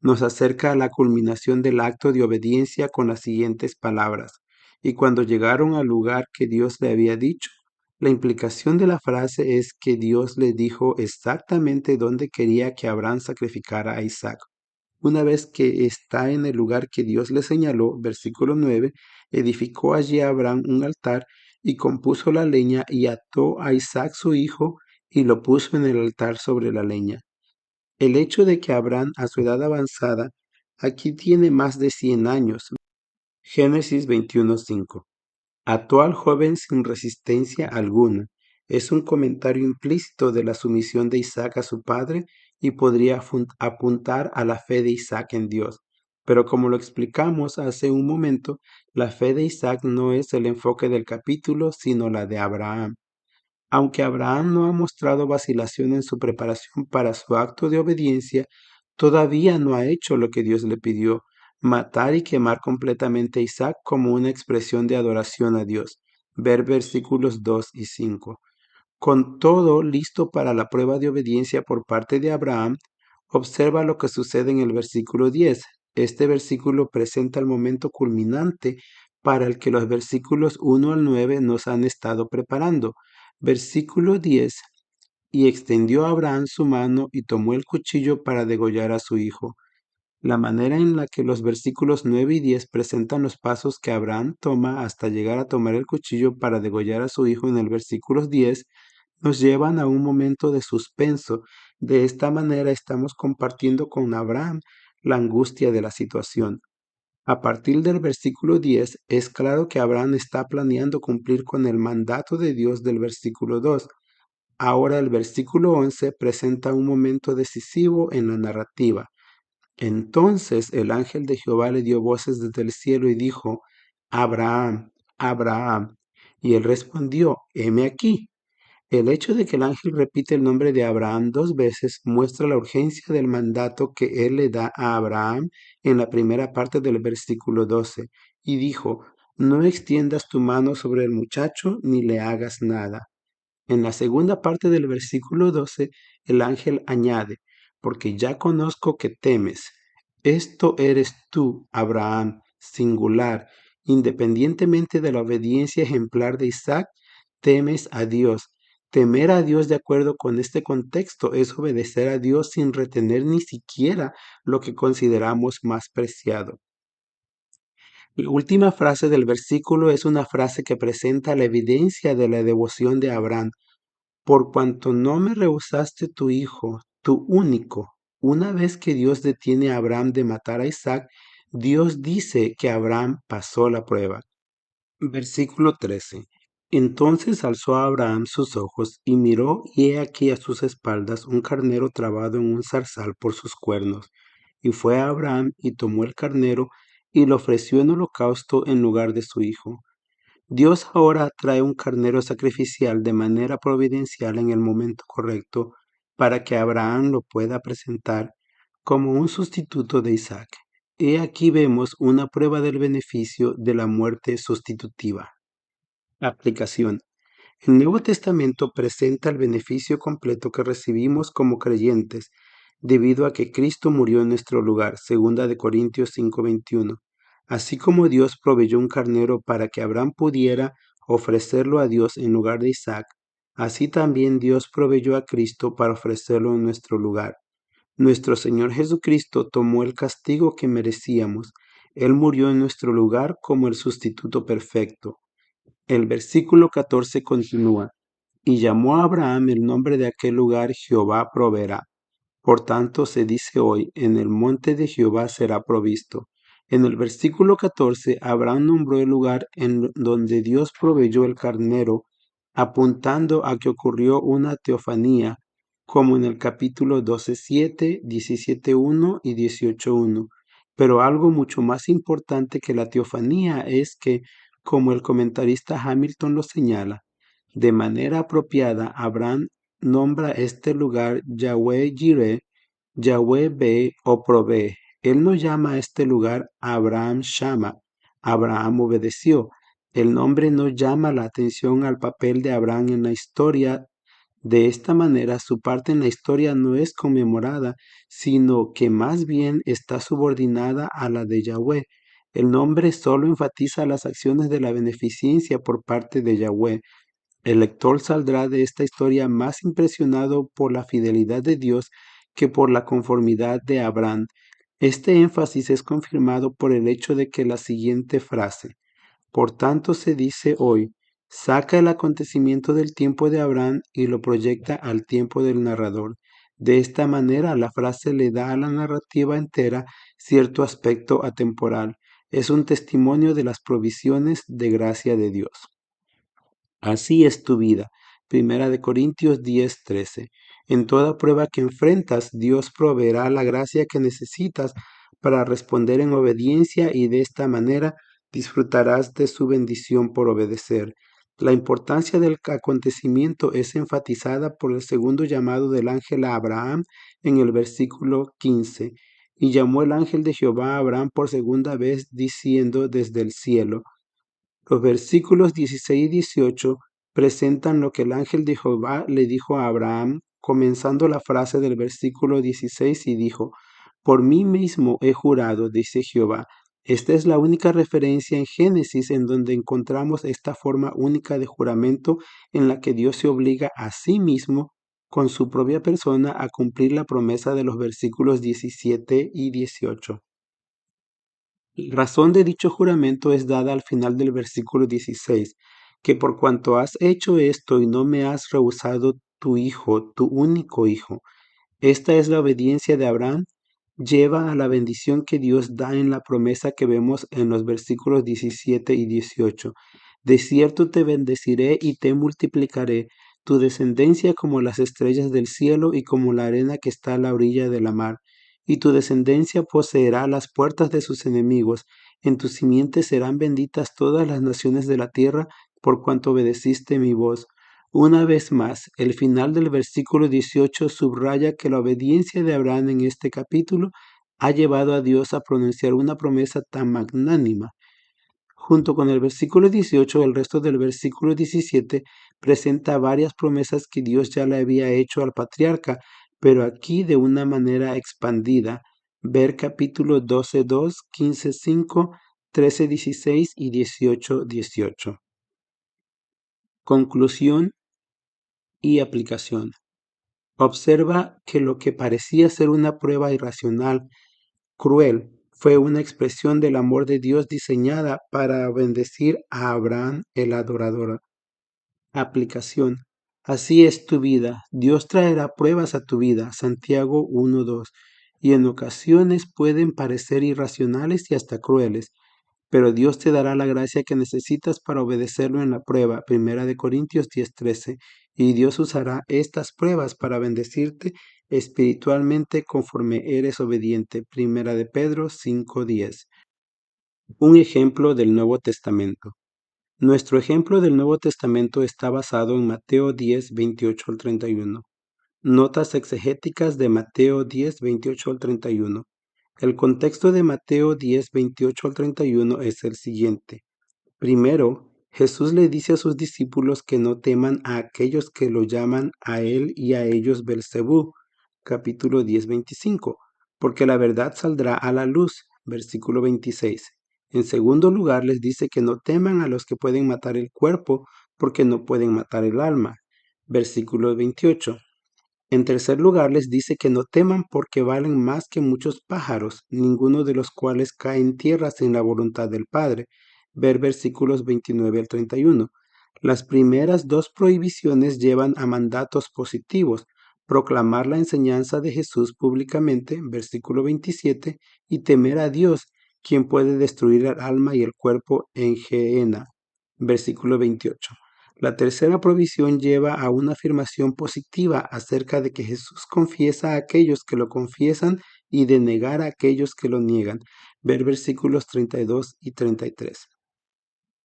nos acerca a la culminación del acto de obediencia con las siguientes palabras. Y cuando llegaron al lugar que Dios le había dicho, la implicación de la frase es que Dios le dijo exactamente dónde quería que Abraham sacrificara a Isaac. Una vez que está en el lugar que Dios le señaló, versículo 9, edificó allí a Abraham un altar y compuso la leña y ató a Isaac su hijo y lo puso en el altar sobre la leña. El hecho de que Abraham, a su edad avanzada, aquí tiene más de 100 años. Génesis 21:5. Ató al joven sin resistencia alguna. Es un comentario implícito de la sumisión de Isaac a su padre y podría apuntar a la fe de Isaac en Dios. Pero como lo explicamos hace un momento, la fe de Isaac no es el enfoque del capítulo, sino la de Abraham. Aunque Abraham no ha mostrado vacilación en su preparación para su acto de obediencia, todavía no ha hecho lo que Dios le pidió, matar y quemar completamente a Isaac como una expresión de adoración a Dios. Ver versículos 2 y 5. Con todo listo para la prueba de obediencia por parte de Abraham, observa lo que sucede en el versículo 10. Este versículo presenta el momento culminante para el que los versículos 1 al 9 nos han estado preparando. Versículo 10. Y extendió Abraham su mano y tomó el cuchillo para degollar a su hijo. La manera en la que los versículos 9 y 10 presentan los pasos que Abraham toma hasta llegar a tomar el cuchillo para degollar a su hijo en el versículo 10 nos llevan a un momento de suspenso. De esta manera estamos compartiendo con Abraham la angustia de la situación. A partir del versículo 10 es claro que Abraham está planeando cumplir con el mandato de Dios del versículo 2. Ahora el versículo 11 presenta un momento decisivo en la narrativa. Entonces el ángel de Jehová le dio voces desde el cielo y dijo: Abraham, Abraham. Y él respondió: heme aquí. El hecho de que el ángel repite el nombre de Abraham dos veces muestra la urgencia del mandato que él le da a Abraham en la primera parte del versículo 12. Y dijo: no extiendas tu mano sobre el muchacho ni le hagas nada. En la segunda parte del versículo 12, el ángel añade: porque ya conozco que temes. Esto eres tú, Abraham, singular. Independientemente de la obediencia ejemplar de Isaac, temes a Dios. Temer a Dios de acuerdo con este contexto es obedecer a Dios sin retener ni siquiera lo que consideramos más preciado. La última frase del versículo es una frase que presenta la evidencia de la devoción de Abraham. Por cuanto no me rehusaste tu hijo, tu único. Una vez que Dios detiene a Abraham de matar a Isaac, Dios dice que Abraham pasó la prueba. Versículo 13. Entonces alzó a Abraham sus ojos y miró, y he aquí a sus espaldas un carnero trabado en un zarzal por sus cuernos. Y fue a Abraham y tomó el carnero y lo ofreció en holocausto en lugar de su hijo. Dios ahora trae un carnero sacrificial de manera providencial en el momento correcto para que Abraham lo pueda presentar como un sustituto de Isaac. He aquí vemos una prueba del beneficio de la muerte sustitutiva. Aplicación. El Nuevo Testamento presenta el beneficio completo que recibimos como creyentes debido a que Cristo murió en nuestro lugar, 2 Corintios 5:21. Así como Dios proveyó un carnero para que Abraham pudiera ofrecerlo a Dios en lugar de Isaac, así también Dios proveyó a Cristo para ofrecerlo en nuestro lugar. Nuestro Señor Jesucristo tomó el castigo que merecíamos. Él murió en nuestro lugar como el sustituto perfecto. El versículo 14 continúa: y llamó a Abraham el nombre de aquel lugar Jehová proveerá. Por tanto se dice hoy: en el monte de Jehová será provisto. En el versículo 14, Abraham nombró el lugar en donde Dios proveyó el carnero, apuntando a que ocurrió una teofanía, como en el capítulo 12:7, 17:1 y 18:1. Pero algo mucho más importante que la teofanía es que, como el comentarista Hamilton lo señala, de manera apropiada Abraham nombra este lugar Yahweh Jireh, Yahweh ve o provee. Él no llama a este lugar Abraham Shama, Abraham obedeció. El nombre no llama la atención al papel de Abraham en la historia. De esta manera, su parte en la historia no es conmemorada, sino que más bien está subordinada a la de Yahweh. El nombre solo enfatiza las acciones de la beneficencia por parte de Yahweh. El lector saldrá de esta historia más impresionado por la fidelidad de Dios que por la conformidad de Abraham. Este énfasis es confirmado por el hecho de que la siguiente frase: por tanto se dice hoy, saca el acontecimiento del tiempo de Abraham y lo proyecta al tiempo del narrador. De esta manera, la frase le da a la narrativa entera cierto aspecto atemporal. Es un testimonio de las provisiones de gracia de Dios. Así es tu vida. Primera de Corintios 10:13. En toda prueba que enfrentas, Dios proveerá la gracia que necesitas para responder en obediencia, y de esta manera disfrutarás de su bendición por obedecer. La importancia del acontecimiento es enfatizada por el segundo llamado del ángel a Abraham en el versículo 15. Y llamó el ángel de Jehová a Abraham por segunda vez, diciendo desde el cielo. Los versículos 16 y 18 presentan lo que el ángel de Jehová le dijo a Abraham, comenzando la frase del versículo 16, y dijo: por mí mismo he jurado, dice Jehová. Esta es la única referencia en Génesis en donde encontramos esta forma única de juramento en la que Dios se obliga a sí mismo con su propia persona a cumplir la promesa de los versículos 17 y 18. La razón de dicho juramento es dada al final del versículo 16. que por cuanto has hecho esto y no me has rehusado tu hijo, tu único hijo, esta es la obediencia de Abraham, lleva a la bendición que Dios da en la promesa que vemos en los versículos 17 y 18. De cierto te bendeciré y te multiplicaré, tu descendencia como las estrellas del cielo y como la arena que está a la orilla de la mar. Y tu descendencia poseerá las puertas de sus enemigos. En tu simiente serán benditas todas las naciones de la tierra, por cuanto obedeciste mi voz. Una vez más, el final del versículo 18 subraya que la obediencia de Abraham en este capítulo ha llevado a Dios a pronunciar una promesa tan magnánima. Junto con el versículo 18, el resto del versículo 17 presenta varias promesas que Dios ya le había hecho al patriarca, pero aquí de una manera expandida. Ver capítulo 12:2, 15:5, 13:16 y 18:18. Conclusión y aplicación. Observa que lo que parecía ser una prueba irracional, cruel, fue una expresión del amor de Dios diseñada para bendecir a Abraham el adorador. Aplicación. Así es tu vida. Dios traerá pruebas a tu vida. Santiago 1:2. Y en ocasiones pueden parecer irracionales y hasta crueles, pero Dios te dará la gracia que necesitas para obedecerlo en la prueba. Primera de Corintios 10:13. Y Dios usará estas pruebas para bendecirte espiritualmente conforme eres obediente. Primera de Pedro 5:10. Un ejemplo del Nuevo Testamento. Nuestro ejemplo del Nuevo Testamento está basado en Mateo 10:28 al 31. Notas exegéticas de Mateo 10:28 al 31. El contexto de Mateo 10:28 al 31 es el siguiente. Primero, Jesús le dice a sus discípulos que no teman a aquellos que lo llaman a él y a ellos Belcebú, capítulo 10:25, porque la verdad saldrá a la luz, versículo 26. En segundo lugar, les dice que no teman a los que pueden matar el cuerpo, porque no pueden matar el alma, versículo 28. En tercer lugar, les dice que no teman porque valen más que muchos pájaros, ninguno de los cuales cae en tierra sin la voluntad del Padre. Ver versículos 29 al 31. Las primeras dos prohibiciones llevan a mandatos positivos: proclamar la enseñanza de Jesús públicamente, versículo 27, y temer a Dios, quien puede destruir el alma y el cuerpo en Gehenna, versículo 28. La tercera provisión lleva a una afirmación positiva acerca de que Jesús confiesa a aquellos que lo confiesan y de negar a aquellos que lo niegan. Ver versículos 32 y 33.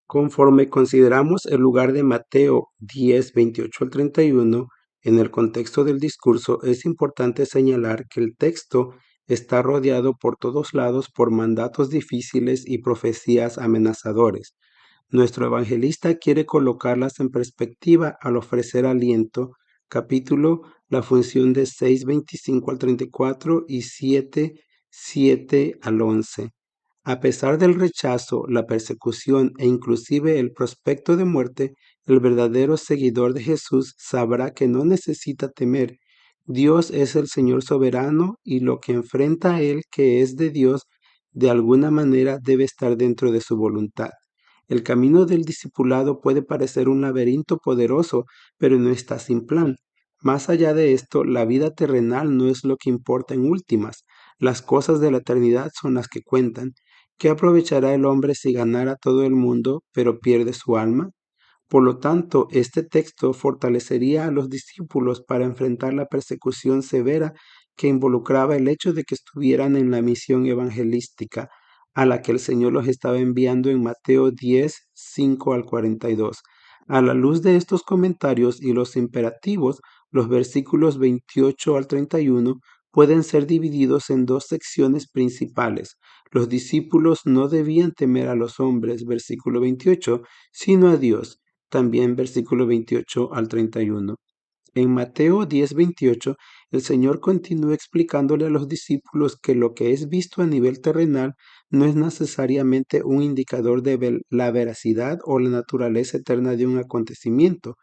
Conforme consideramos el lugar de Mateo 10:28 al 31 en el contexto del discurso, es importante señalar que el texto está rodeado por todos lados por mandatos difíciles y profecías amenazadores. Nuestro evangelista quiere colocarlas en perspectiva al ofrecer aliento. Capítulo, la función de 6:25 al 34 y 7:7 al 11. A pesar del rechazo, la persecución e inclusive el prospecto de muerte, el verdadero seguidor de Jesús sabrá que no necesita temer. Dios es el Señor soberano y lo que enfrenta a Él, que es de Dios, de alguna manera debe estar dentro de su voluntad. El camino del discipulado puede parecer un laberinto poderoso, pero no está sin plan. Más allá de esto, la vida terrenal no es lo que importa en últimas. Las cosas de la eternidad son las que cuentan. ¿Qué aprovechará el hombre si ganara todo el mundo, pero pierde su alma? Por lo tanto, este texto fortalecería a los discípulos para enfrentar la persecución severa que involucraba el hecho de que estuvieran en la misión evangelística a la que el Señor los estaba enviando en Mateo 10:5 al 42. A la luz de estos comentarios y los imperativos, los versículos 28 al 31 pueden ser divididos en dos secciones principales. Los discípulos no debían temer a los hombres, versículo 28, sino a Dios, también versículo 28 al 31. En Mateo 10:28, el Señor continúa explicándole a los discípulos que lo que es visto a nivel terrenal no es necesariamente un indicador de la veracidad o la naturaleza eterna de un acontecimiento.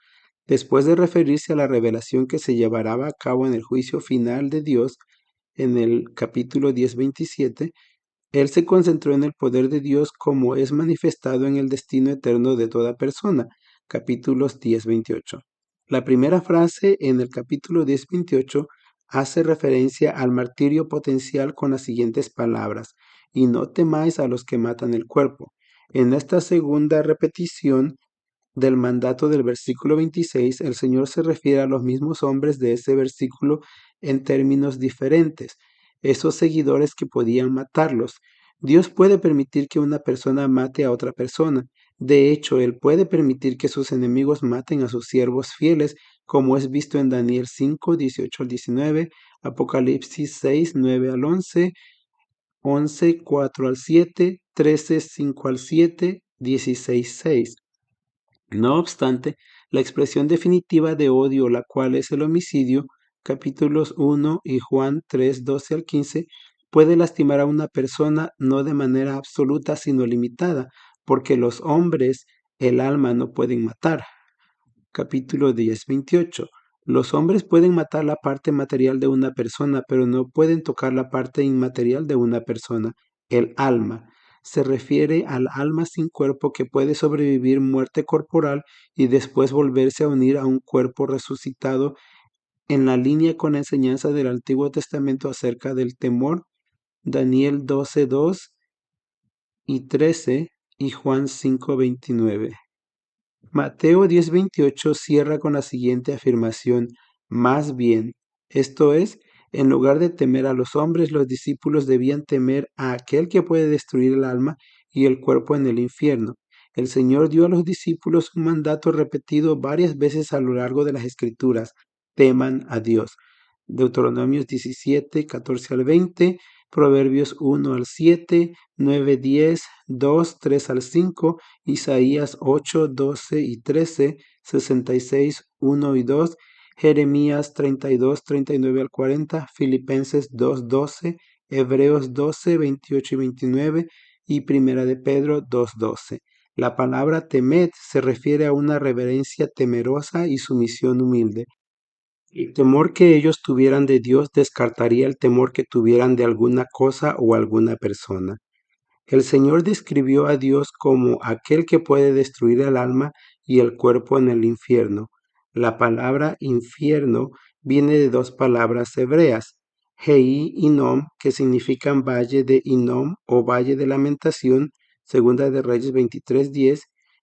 Después de referirse a la revelación que se llevará a cabo en el juicio final de Dios, en el capítulo 10:27, él se concentró en el poder de Dios como es manifestado en el destino eterno de toda persona. capítulos 10-28. La primera frase en el capítulo 10-28 hace referencia al martirio potencial con las siguientes palabras: y no temáis a los que matan el cuerpo. En esta segunda repetición del mandato del versículo 26, el Señor se refiere a los mismos hombres de ese versículo en términos diferentes, esos seguidores que podían matarlos. Dios puede permitir que una persona mate a otra persona. De hecho, Él puede permitir que sus enemigos maten a sus siervos fieles, como es visto en Daniel 5, 18 al 19, Apocalipsis 6, 9 al 11, 11, 4 al 7, 13, 5 al 7, 16, 6. No obstante, la expresión definitiva de odio, la cual es el homicidio, capítulos 1 y Juan 3, 12 al 15, puede lastimar a una persona no de manera absoluta, sino limitada, porque los hombres el alma no pueden matar. Capítulo 10, 28. Los hombres pueden matar la parte material de una persona, pero no pueden tocar la parte inmaterial de una persona, el alma. Se refiere al alma sin cuerpo que puede sobrevivir muerte corporal y después volverse a unir a un cuerpo resucitado, en la línea con la enseñanza del Antiguo Testamento acerca del temor, Daniel 12, 2 y 13 y Juan 5, 29. Mateo 10:28 cierra con la siguiente afirmación: más bien, esto es, en lugar de temer a los hombres, los discípulos debían temer a aquel que puede destruir el alma y el cuerpo en el infierno. El Señor dio a los discípulos un mandato repetido varias veces a lo largo de las Escrituras: teman a Dios. Deuteronomios 17, 14 al 20, Proverbios 1 al 7, 9, 10, 2, 3 al 5, Isaías 8, 12 y 13, 66, 1 y 2, Jeremías 32, 39 al 40, Filipenses 2, 12, Hebreos 12, 28 y 29 y Primera de Pedro 2, 12. La palabra temed se refiere a una reverencia temerosa y sumisión humilde. El temor que ellos tuvieran de Dios descartaría el temor que tuvieran de alguna cosa o alguna persona. El Señor describió a Dios como aquel que puede destruir el alma y el cuerpo en el infierno. La palabra infierno viene de dos palabras hebreas, Hei y Nom, que significan valle de Hinnom o valle de lamentación, segunda de Reyes 23:10,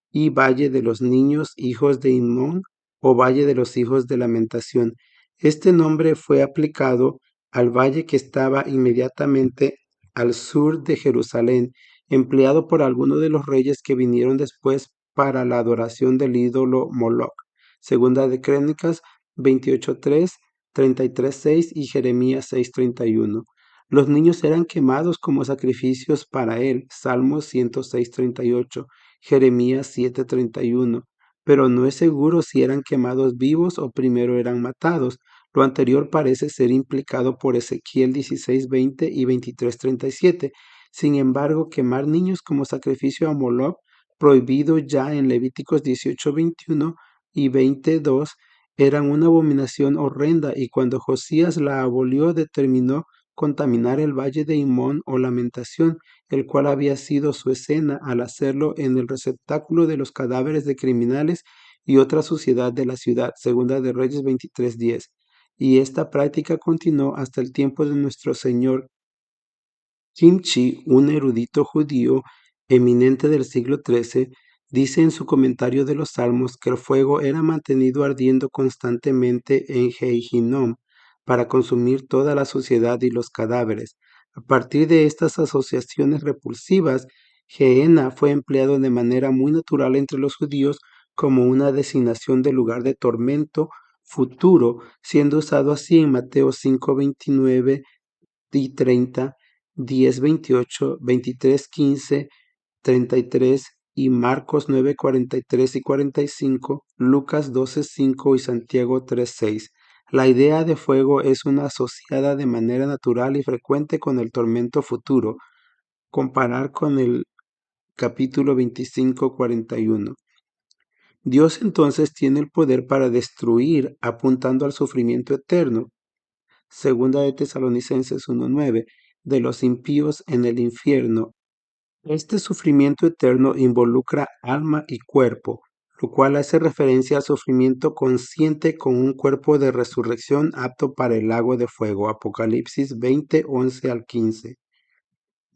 y valle de los niños hijos de Hinnom o valle de los hijos de lamentación. Este nombre fue aplicado al valle que estaba inmediatamente al sur de Jerusalén, empleado por algunos de los reyes que vinieron después para la adoración del ídolo Moloc. Segunda de Crónicas 28:3, 33:6 y Jeremías 6:31. Los niños eran quemados como sacrificios para él. Salmos 106:38, Jeremías 7:31. Pero no es seguro si eran quemados vivos o primero eran matados. Lo anterior parece ser implicado por Ezequiel 16:20 y 23:37. Sin embargo, quemar niños como sacrificio a Moloc, prohibido ya en Levíticos 18:21 y 22, eran una abominación horrenda, y cuando Josías la abolió determinó contaminar el valle de Himón o Lamentación, el cual había sido su escena, al hacerlo en el receptáculo de los cadáveres de criminales y otra suciedad de la ciudad. Segunda de Reyes 23:10. Y esta práctica continuó hasta el tiempo de nuestro Señor. Kimchi, un erudito judío eminente del siglo XIII, dice en su comentario de los Salmos que el fuego era mantenido ardiendo constantemente en Jehannam para consumir toda la suciedad y los cadáveres. A partir de estas asociaciones repulsivas, Gehenna fue empleado de manera muy natural entre los judíos como una designación del lugar de tormento futuro, siendo usado así en Mateo 5:29 y 30, 10:28, 23:15, 33 y Marcos 9:43 y 45, Lucas 12:5 y Santiago 3:6. La idea de fuego es una asociada de manera natural y frecuente con el tormento futuro. Comparar con el capítulo 25:41. Dios entonces tiene el poder para destruir, apuntando al sufrimiento eterno. Segunda de Tesalonicenses 1:9, de los impíos en el infierno. Este sufrimiento eterno involucra alma y cuerpo. lo cual hace referencia al sufrimiento consciente con un cuerpo de resurrección apto para el lago de fuego. Apocalipsis 20, 11 al 15.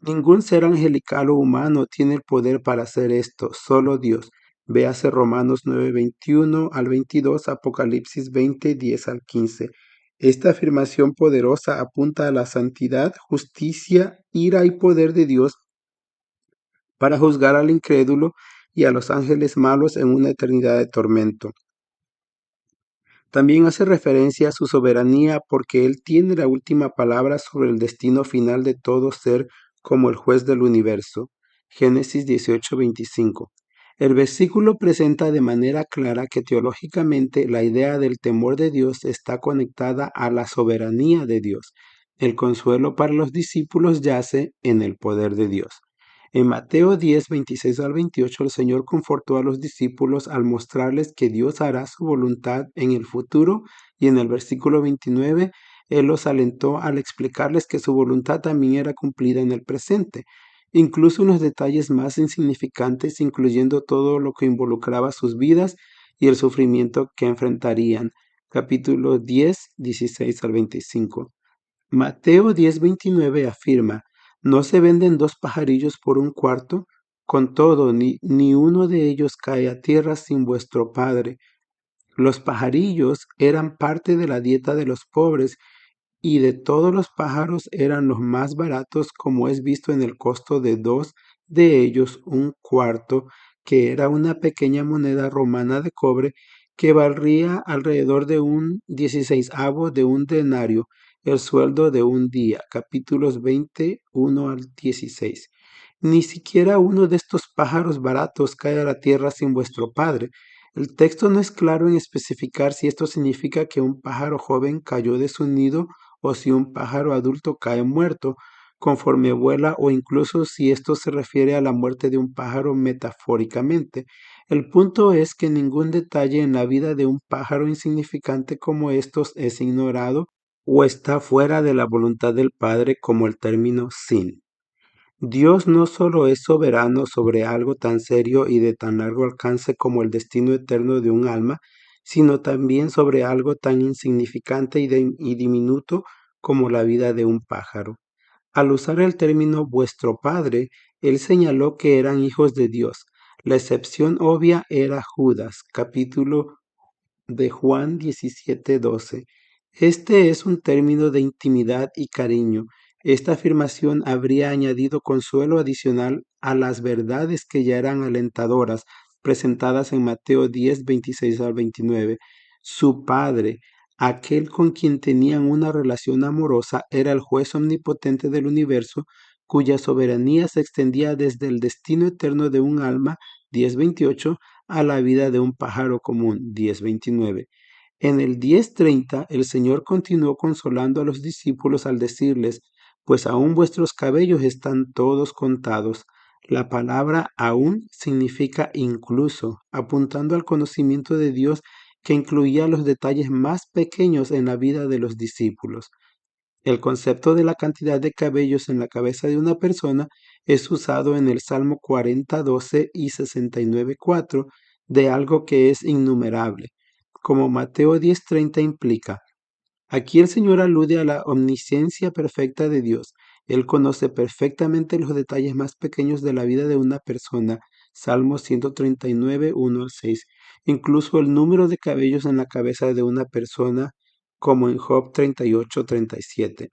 Ningún ser angelical o humano tiene el poder para hacer esto, solo Dios. Véase Romanos 9, 21 al 22, Apocalipsis 20, 10 al 15. Esta afirmación poderosa apunta a la santidad, justicia, ira y poder de Dios para juzgar al incrédulo y a los ángeles malos en una eternidad de tormento. También hace referencia a su soberanía porque Él tiene la última palabra sobre el destino final de todo ser como el juez del universo. Génesis 18:25. El versículo presenta de manera clara que teológicamente la idea del temor de Dios está conectada a la soberanía de Dios. El consuelo para los discípulos yace en el poder de Dios. En Mateo 10, 26 al 28, el Señor confortó a los discípulos al mostrarles que Dios hará su voluntad en el futuro, y en el versículo 29, Él los alentó al explicarles que su voluntad también era cumplida en el presente, incluso en los detalles más insignificantes, incluyendo todo lo que involucraba sus vidas y el sufrimiento que enfrentarían. Capítulo 10, 16 al 25. Mateo 10:29 afirma: ¿no se venden dos pajarillos por un cuarto? Con todo, ni uno de ellos cae a tierra sin vuestro Padre. Los pajarillos eran parte de la dieta de los pobres, y de todos los pájaros eran los más baratos, como es visto en el costo de dos de ellos, un cuarto, que era una pequeña moneda romana de cobre que valía alrededor de un 16avo de un denario, el sueldo de un día. Capítulos 21 al 16. Ni siquiera uno de estos pájaros baratos cae a la tierra sin vuestro Padre. El texto no es claro en especificar si esto significa que un pájaro joven cayó de su nido o si un pájaro adulto cae muerto conforme vuela, o incluso si esto se refiere a la muerte de un pájaro metafóricamente. El punto es que ningún detalle en la vida de un pájaro insignificante como estos es ignorado o está fuera de la voluntad del Padre, como el término sin. Dios no solo es soberano sobre algo tan serio y de tan largo alcance como el destino eterno de un alma, sino también sobre algo tan insignificante y diminuto como la vida de un pájaro. Al usar el término vuestro Padre, él señaló que eran hijos de Dios. La excepción obvia era Judas, capítulo de Juan 17:12. Este es un término de intimidad y cariño. Esta afirmación habría añadido consuelo adicional a las verdades que ya eran alentadoras, presentadas en Mateo 10, 26 al 29. Su Padre, aquel con quien tenían una relación amorosa, era el juez omnipotente del universo, cuya soberanía se extendía desde el destino eterno de un alma, 10:28, a la vida de un pájaro común, 10:29. En el 10:30, el Señor continuó consolando a los discípulos al decirles: pues aún vuestros cabellos están todos contados. La palabra aún significa incluso, apuntando al conocimiento de Dios que incluía los detalles más pequeños en la vida de los discípulos. El concepto de la cantidad de cabellos en la cabeza de una persona es usado en el Salmo 40:12 y 69:4 de algo que es innumerable, como Mateo 10:30 implica. Aquí el Señor alude a la omnisciencia perfecta de Dios. Él conoce perfectamente los detalles más pequeños de la vida de una persona. Salmo 139, 1 al 6. Incluso el número de cabellos en la cabeza de una persona, como en Job 38:37.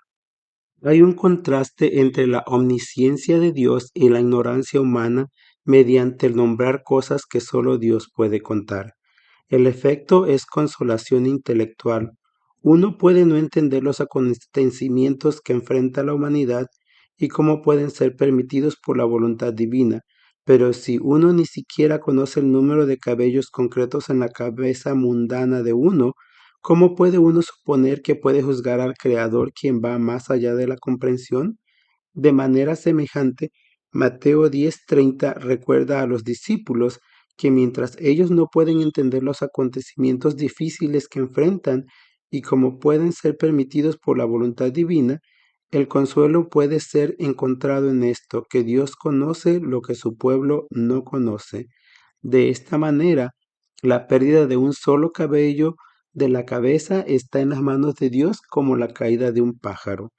Hay un contraste entre la omnisciencia de Dios y la ignorancia humana mediante el nombrar cosas que solo Dios puede contar. El efecto es consolación intelectual. Uno puede no entender los acontecimientos que enfrenta la humanidad y cómo pueden ser permitidos por la voluntad divina, pero si uno ni siquiera conoce el número de cabellos concretos en la cabeza mundana de uno, ¿cómo puede uno suponer que puede juzgar al Creador, quien va más allá de la comprensión? De manera semejante, Mateo 10:30 recuerda a los discípulos que mientras ellos no pueden entender los acontecimientos difíciles que enfrentan y cómo pueden ser permitidos por la voluntad divina, el consuelo puede ser encontrado en esto, que Dios conoce lo que su pueblo no conoce. De esta manera, La pérdida de un solo cabello de la cabeza está en las manos de Dios como la caída de un pájaro.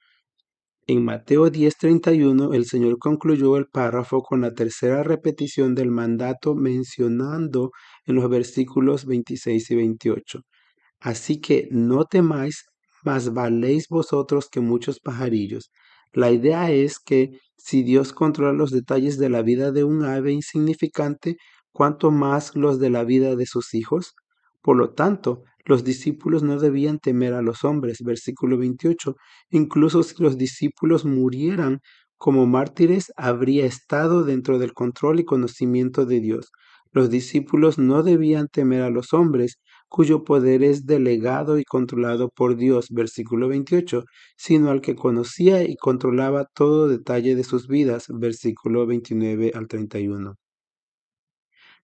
En Mateo 10:31, el Señor concluyó el párrafo con la tercera repetición del mandato mencionando en los versículos 26 y 28. Así que no temáis, mas valéis vosotros que muchos pajarillos. La idea es que si Dios controla los detalles de la vida de un ave insignificante, ¿cuánto más los de la vida de sus hijos? Por lo tanto, los discípulos no debían temer a los hombres. Versículo 28. Incluso si los discípulos murieran como mártires, habría estado dentro del control y conocimiento de Dios. Los discípulos no debían temer a los hombres, cuyo poder es delegado y controlado por Dios, versículo 28, sino al que conocía y controlaba todo detalle de sus vidas, versículo 29 al 31.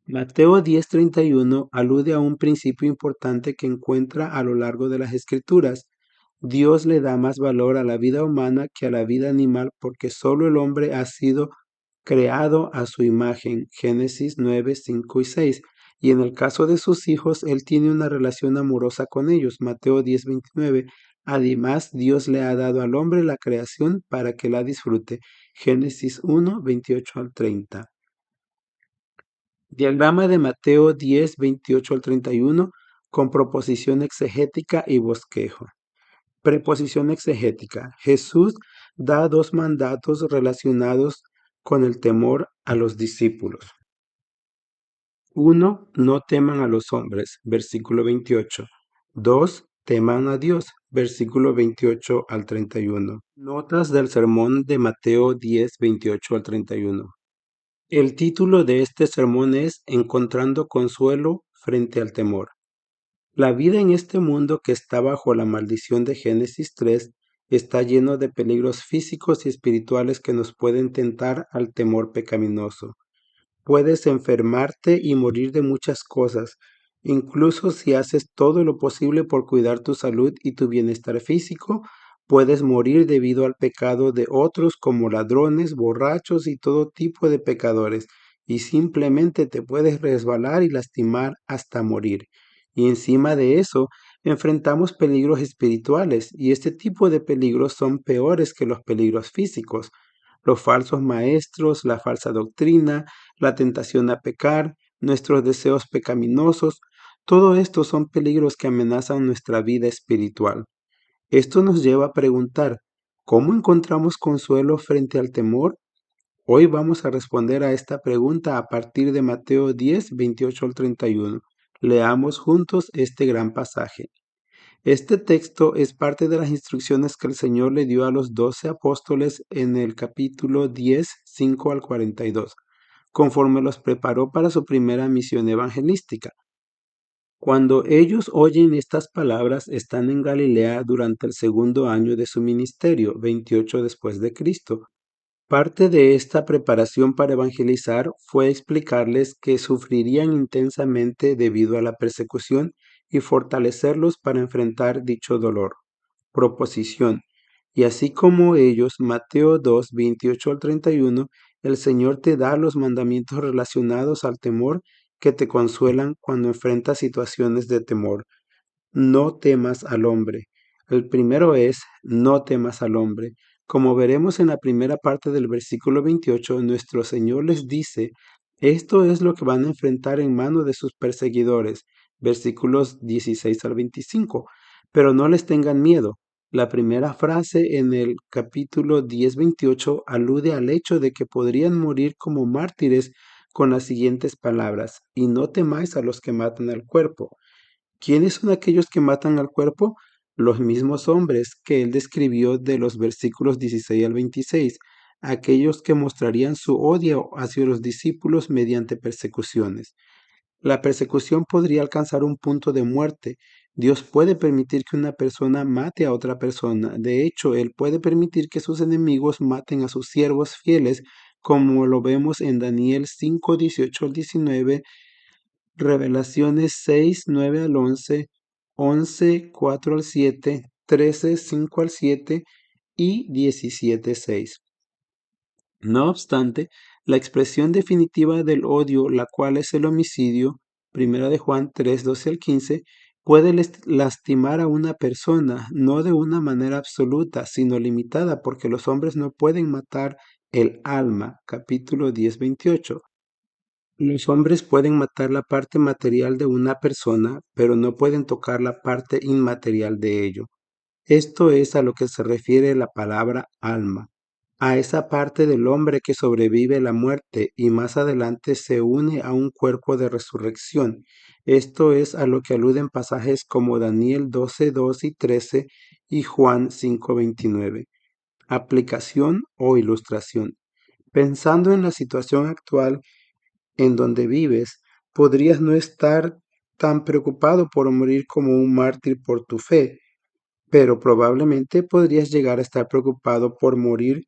Mateo 10:31 alude a un principio importante que encuentra a lo largo de las Escrituras. Dios le da más valor a la vida humana que a la vida animal porque solo el hombre ha sido creado a su imagen. Génesis 9, 5 y 6. Y en el caso de sus hijos, Él tiene una relación amorosa con ellos. Mateo 10:29. Además, Dios le ha dado al hombre la creación para que la disfrute. Génesis 1, 28 al 30. Diagrama de Mateo 10, 28 al 31 con proposición exegética y bosquejo. Preposición exegética. Jesús da dos mandatos relacionados con el temor a los discípulos. 1. No teman a los hombres, versículo 28. 2. Teman a Dios, versículo 28 al 31. Notas del sermón de Mateo 10, 28 al 31. El título de este sermón es Encontrando consuelo frente al temor. La vida en este mundo que está bajo la maldición de Génesis 3 está lleno de peligros físicos y espirituales que nos pueden tentar al temor pecaminoso. Puedes enfermarte y morir de muchas cosas, incluso si haces todo lo posible por cuidar tu salud y tu bienestar físico, puedes morir debido al pecado de otros como ladrones, borrachos y todo tipo de pecadores, y simplemente te puedes resbalar y lastimar hasta morir. Y encima de eso, enfrentamos peligros espirituales, y este tipo de peligros son peores que los peligros físicos. Los falsos maestros, la falsa doctrina, la tentación a pecar, nuestros deseos pecaminosos, todo esto son peligros que amenazan nuestra vida espiritual. Esto nos lleva a preguntar, ¿cómo encontramos consuelo frente al temor? Hoy vamos a responder a esta pregunta a partir de Mateo 10, 28 al 31. Leamos juntos este gran pasaje. Este texto es parte de las instrucciones que el Señor le dio a los 12 apóstoles en el capítulo 10, 5 al 42, conforme los preparó para su primera misión evangelística. Cuando ellos oyen estas palabras, están en Galilea durante el segundo año de su ministerio, 28 después de Cristo. Parte de esta preparación para evangelizar fue explicarles que sufrirían intensamente debido a la persecución y fortalecerlos para enfrentar dicho dolor. Proposición. Y así como ellos, Mateo 2, 28 al 31, el Señor te da los mandamientos relacionados al temor que te consuelan cuando enfrentas situaciones de temor. No temas al hombre. El primero es, no temas al hombre. Como veremos en la primera parte del versículo 28, nuestro Señor les dice, esto es lo que van a enfrentar en mano de sus perseguidores. Versículos 16 al 25. Pero no les tengan miedo. La primera frase en el capítulo 10:28 alude al hecho de que podrían morir como mártires con las siguientes palabras, y no temáis a los que matan al cuerpo. ¿Quiénes son aquellos que matan al cuerpo? Los mismos hombres que él describió de los versículos 16 al 26, aquellos que mostrarían su odio hacia los discípulos mediante persecuciones. La persecución podría alcanzar un punto de muerte. Dios puede permitir que una persona mate a otra persona. De hecho, Él puede permitir que sus enemigos maten a sus siervos fieles, como lo vemos en Daniel 5, 18 al 19, Revelaciones 6, 9 al 11, 11, 4 al 7, 13, 5 al 7 y 17, 6. No obstante, la expresión definitiva del odio, la cual es el homicidio, Primera de Juan 3, 12 al 15, puede lastimar a una persona, no de una manera absoluta, sino limitada, porque los hombres no pueden matar el alma. Capítulo 10, 28. Los hombres pueden matar la parte material de una persona, pero no pueden tocar la parte inmaterial de ello. Esto es a lo que se refiere la palabra alma, a esa parte del hombre que sobrevive la muerte y más adelante se une a un cuerpo de resurrección. Esto es a lo que aluden pasajes como Daniel 12, 2 y 13 y Juan 5, 29. Aplicación o ilustración. Pensando en la situación actual en donde vives, podrías no estar tan preocupado por morir como un mártir por tu fe, pero probablemente podrías llegar a estar preocupado por morir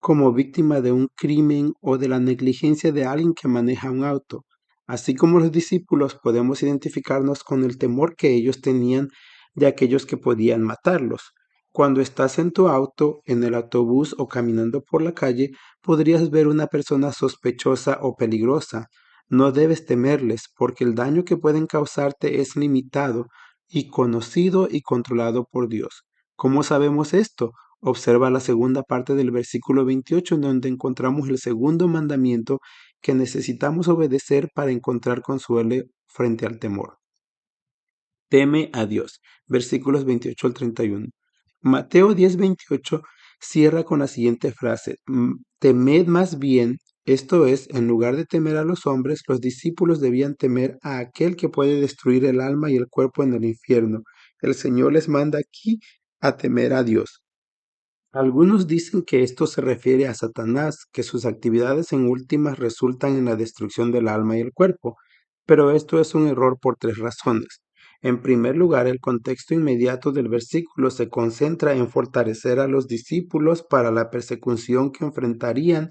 como víctima de un crimen o de la negligencia de alguien que maneja un auto. Así como los discípulos podemos identificarnos con el temor que ellos tenían de aquellos que podían matarlos. Cuando estás en tu auto, en el autobús o caminando por la calle, podrías ver una persona sospechosa o peligrosa. No debes temerles porque el daño que pueden causarte es limitado y conocido y controlado por Dios. ¿Cómo sabemos esto? Observa la segunda parte del versículo 28 en donde encontramos el segundo mandamiento que necesitamos obedecer para encontrar consuelo frente al temor. Teme a Dios. Versículos 28 al 31. Mateo 10:28 cierra con la siguiente frase: Temed más bien, esto es, en lugar de temer a los hombres, los discípulos debían temer a aquel que puede destruir el alma y el cuerpo en el infierno. El Señor les manda aquí a temer a Dios. Algunos dicen que esto se refiere a Satanás, que sus actividades en últimas resultan en la destrucción del alma y el cuerpo, pero esto es un error por tres razones. En primer lugar, el contexto inmediato del versículo se concentra en fortalecer a los discípulos para la persecución que enfrentarían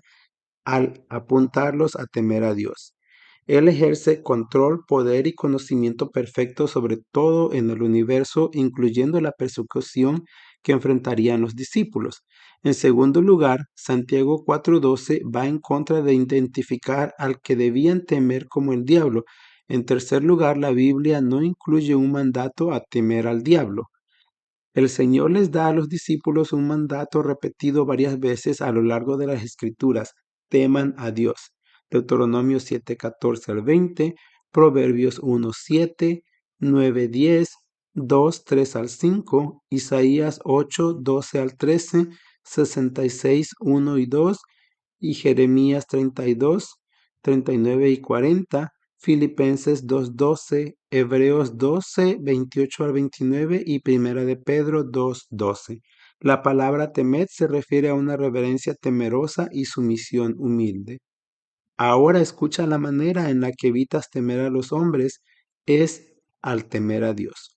al apuntarlos a temer a Dios. Él ejerce control, poder y conocimiento perfecto sobre todo en el universo, incluyendo la persecución que enfrentarían los discípulos. En segundo lugar, Santiago 4:12 va en contra de identificar al que debían temer como el diablo. En tercer lugar, la Biblia no incluye un mandato a temer al diablo. El Señor les da a los discípulos un mandato repetido varias veces a lo largo de las Escrituras: teman a Dios. Deuteronomio 7:14 al 20, Proverbios 1:7, 9:10, 2:3 al 5, Isaías 8:12 al 13, 66, 1 y 2, y Jeremías 32, 39 y 40, Filipenses 2:12, Hebreos 12, 28 al 29 y Primera de Pedro 2:12. La palabra temed se refiere a una reverencia temerosa y sumisión humilde. Ahora escucha la manera en la que evitas temer a los hombres es al temer a Dios.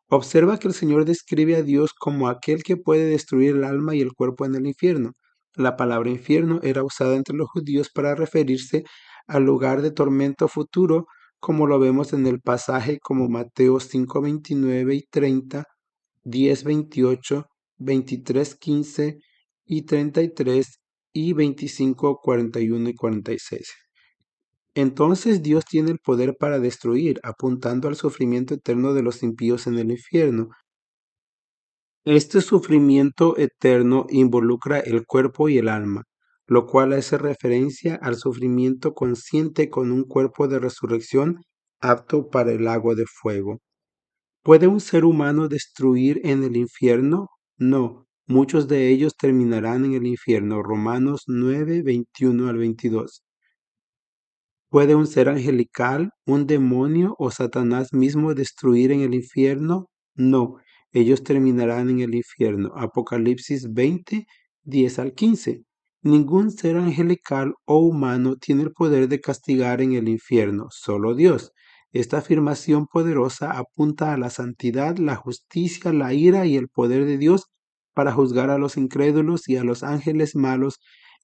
Observa que el Señor describe a Dios como aquel que puede destruir el alma y el cuerpo en el infierno. La palabra infierno era usada entre los judíos para referirse al lugar de tormento futuro, como lo vemos en el pasaje como Mateo 5:29 y 30, 10:28, 23:15 y 33 y 25:41 y 46. Entonces Dios tiene el poder para destruir, apuntando al sufrimiento eterno de los impíos en el infierno. Este sufrimiento eterno involucra el cuerpo y el alma, lo cual hace referencia al sufrimiento consciente con un cuerpo de resurrección apto para el lago de fuego. ¿Puede un ser humano destruir en el infierno? No, muchos de ellos terminarán en el infierno. Romanos 9, 21 al 22. ¿Puede un ser angelical, un demonio o Satanás mismo destruir en el infierno? No, ellos terminarán en el infierno. Apocalipsis 20, 10 al 15. Ningún ser angelical o humano tiene el poder de castigar en el infierno, solo Dios. Esta afirmación poderosa apunta a la santidad, la justicia, la ira y el poder de Dios para juzgar a los incrédulos y a los ángeles malos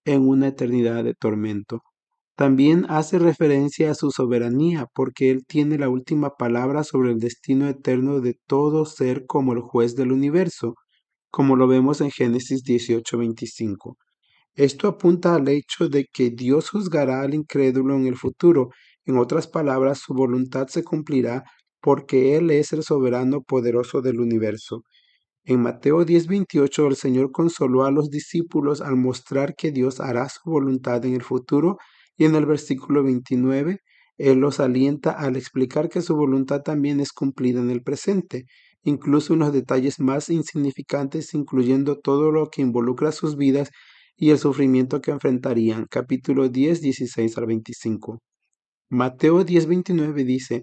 en una eternidad de tormento. También hace referencia a su soberanía, porque Él tiene la última palabra sobre el destino eterno de todo ser como el juez del universo, como lo vemos en Génesis 18:25. Esto apunta al hecho de que Dios juzgará al incrédulo en el futuro En otras palabras, su voluntad se cumplirá porque Él es el soberano poderoso del universo. En Mateo 10:28 el Señor consoló a los discípulos al mostrar que Dios hará su voluntad en el futuro, y en el versículo 29 Él los alienta al explicar que su voluntad también es cumplida en el presente, incluso en los detalles más insignificantes, incluyendo todo lo que involucra sus vidas y el sufrimiento que enfrentarían. Capítulo 10, 16 al 25. Mateo 10:29 dice,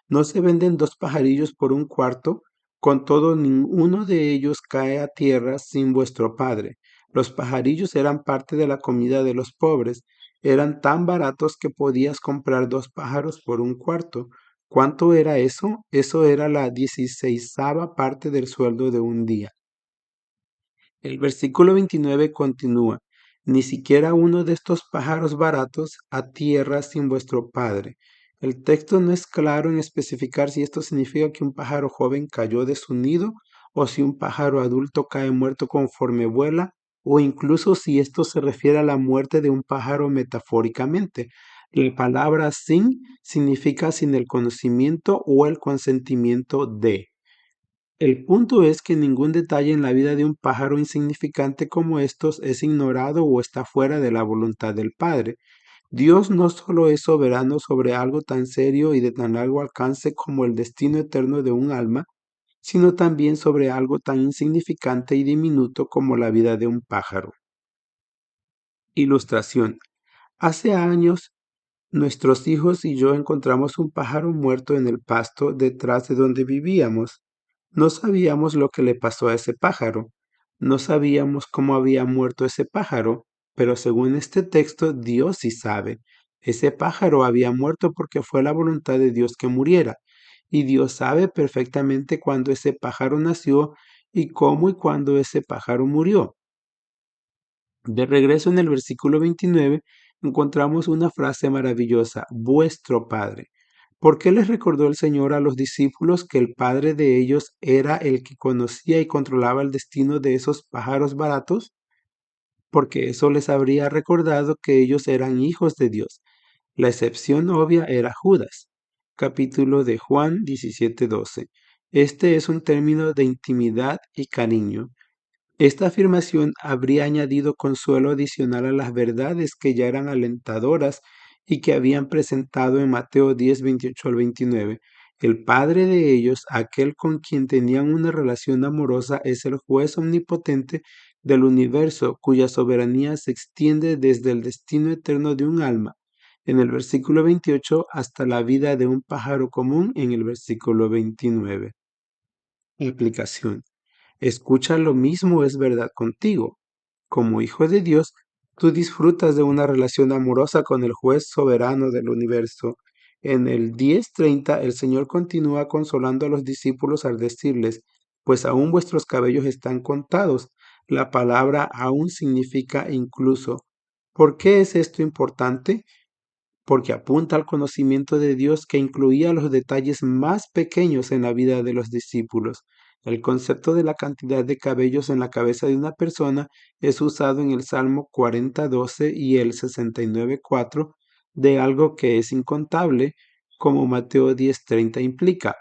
¿no se venden dos pajarillos por un cuarto? Con todo, ninguno de ellos cae a tierra sin vuestro Padre. Los pajarillos eran parte de la comida de los pobres. Eran tan baratos que podías comprar dos pájaros por un cuarto. ¿Cuánto era eso? Eso era la 16ª parte del sueldo de un día. El versículo 29 continúa, ni siquiera uno de estos pájaros baratos a tierra sin vuestro Padre. El texto no es claro en especificar si esto significa que un pájaro joven cayó de su nido o si un pájaro adulto cae muerto conforme vuela, o incluso si esto se refiere a la muerte de un pájaro metafóricamente. La palabra sin significa sin el conocimiento o el consentimiento de. El punto es que ningún detalle en la vida de un pájaro insignificante como estos es ignorado o está fuera de la voluntad del Padre. Dios no solo es soberano sobre algo tan serio y de tan largo alcance como el destino eterno de un alma, sino también sobre algo tan insignificante y diminuto como la vida de un pájaro. Ilustración. Hace años, nuestros hijos y yo encontramos un pájaro muerto en el pasto detrás de donde vivíamos. No sabíamos lo que le pasó a ese pájaro. No sabíamos cómo había muerto ese pájaro, pero según este texto, Dios sí sabe. Ese pájaro había muerto porque fue la voluntad de Dios que muriera. Y Dios sabe perfectamente cuándo ese pájaro nació y cómo y cuándo ese pájaro murió. De regreso en el versículo 29 encontramos una frase maravillosa, vuestro Padre. ¿Por qué les recordó el Señor a los discípulos que el Padre de ellos era el que conocía y controlaba el destino de esos pájaros baratos? Porque eso les habría recordado que ellos eran hijos de Dios. La excepción obvia era Judas. Capítulo de Juan 17:12. Este es un término de intimidad y cariño. Esta afirmación habría añadido consuelo adicional a las verdades que ya eran alentadoras y que habían presentado en Mateo 10, 28 al 29. El Padre de ellos, aquel con quien tenían una relación amorosa, es el juez omnipotente del universo, cuya soberanía se extiende desde el destino eterno de un alma, en el versículo 28, hasta la vida de un pájaro común, en el versículo 29. Aplicación. Escucha, lo mismo es verdad contigo. Como hijo de Dios, tú disfrutas de una relación amorosa con el juez soberano del universo. En el 10:30 el Señor continúa consolando a los discípulos al decirles, pues aún vuestros cabellos están contados. La palabra aún significa incluso. ¿Por qué es esto importante? Porque apunta al conocimiento de Dios que incluía los detalles más pequeños en la vida de los discípulos. El concepto de la cantidad de cabellos en la cabeza de una persona es usado en el Salmo 40:12 y el 69:4 de algo que es incontable, como Mateo 10:30 implica.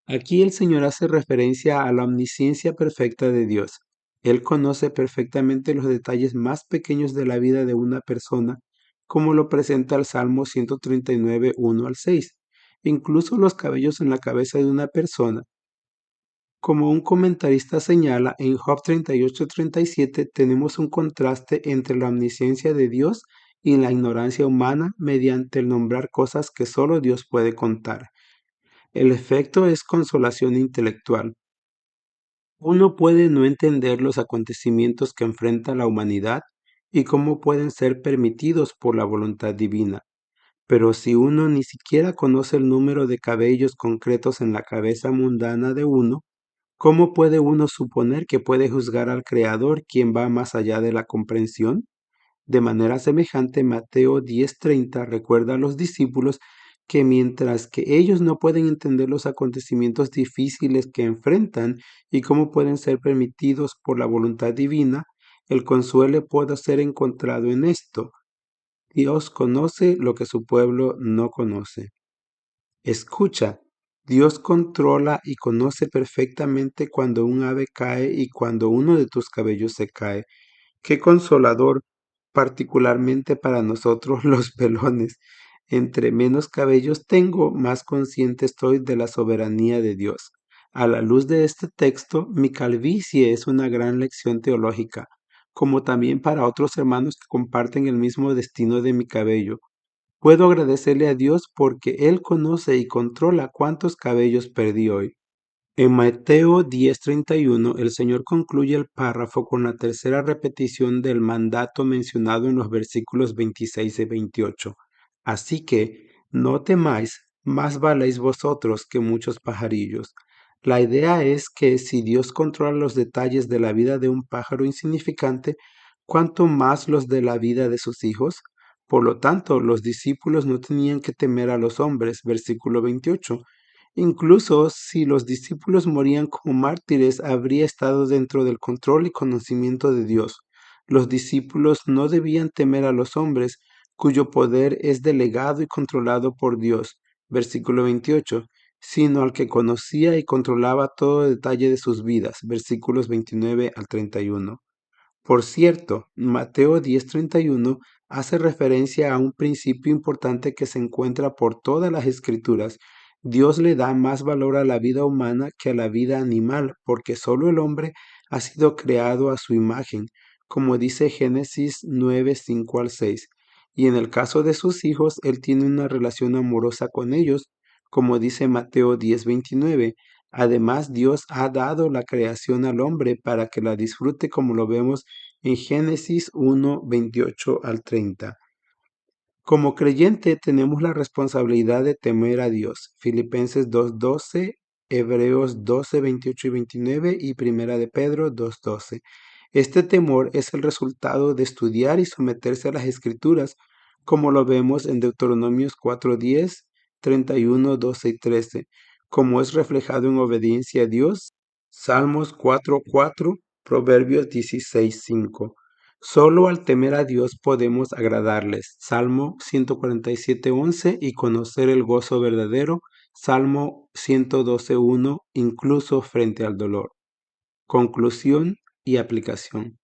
Aquí el Señor hace referencia a la omnisciencia perfecta de Dios. Él conoce perfectamente los detalles más pequeños de la vida de una persona, como lo presenta el Salmo 139, 1 al 6. Incluso los cabellos en la cabeza de una persona. Como un comentarista señala, en Job 38:37 tenemos un contraste entre la omnisciencia de Dios y la ignorancia humana mediante el nombrar cosas que solo Dios puede contar. El efecto es consolación intelectual. Uno puede no entender los acontecimientos que enfrenta la humanidad y cómo pueden ser permitidos por la voluntad divina, pero si uno ni siquiera conoce el número de cabellos concretos en la cabeza mundana de uno, ¿cómo puede uno suponer que puede juzgar al Creador, quien va más allá de la comprensión? De manera semejante, Mateo 10:30 recuerda a los discípulos que mientras que ellos no pueden entender los acontecimientos difíciles que enfrentan y cómo pueden ser permitidos por la voluntad divina, el consuelo puede ser encontrado en esto. Dios conoce lo que su pueblo no conoce. Escucha, Dios controla y conoce perfectamente cuando un ave cae y cuando uno de tus cabellos se cae. Qué consolador, particularmente para nosotros los pelones. Entre menos cabellos tengo, más consciente estoy de la soberanía de Dios. A la luz de este texto, mi calvicie es una gran lección teológica, como también para otros hermanos que comparten el mismo destino de mi cabello. Puedo agradecerle a Dios porque Él conoce y controla cuántos cabellos perdí hoy. En Mateo 10:31, el Señor concluye el párrafo con la tercera repetición del mandato mencionado en los versículos 26 y 28. Así que, no temáis, más valéis vosotros que muchos pajarillos. La idea es que si Dios controla los detalles de la vida de un pájaro insignificante, ¿cuánto más los de la vida de sus hijos? Por lo tanto, los discípulos no tenían que temer a los hombres, versículo 28. Incluso si los discípulos morían como mártires, habría estado dentro del control y conocimiento de Dios. Los discípulos no debían temer a los hombres, cuyo poder es delegado y controlado por Dios, versículo 28, sino al que conocía y controlaba todo detalle de sus vidas, versículos 29 al 31. Por cierto, Mateo 10:31 hace referencia a un principio importante que se encuentra por todas las escrituras. Dios le da más valor a la vida humana que a la vida animal, porque solo el hombre ha sido creado a su imagen, como dice Génesis 9:5 al 6. Y en el caso de sus hijos, Él tiene una relación amorosa con ellos, como dice Mateo 10:29. Además, Dios ha dado la creación al hombre para que la disfrute como lo vemos en Génesis 1:28 al 30. Como creyente tenemos la responsabilidad de temer a Dios. Filipenses 2:12, Hebreos 12:28 y 29 y Primera de Pedro 2:12. Este temor es el resultado de estudiar y someterse a las Escrituras, como lo vemos en Deuteronomios 4:10, 31, 12 y 13, como es reflejado en obediencia a Dios, Salmos 4:4, Proverbios 16:5. Solo al temer a Dios podemos agradarles. Salmo 147:11 y conocer el gozo verdadero. Salmo 112:1, incluso frente al dolor. Conclusión y aplicación.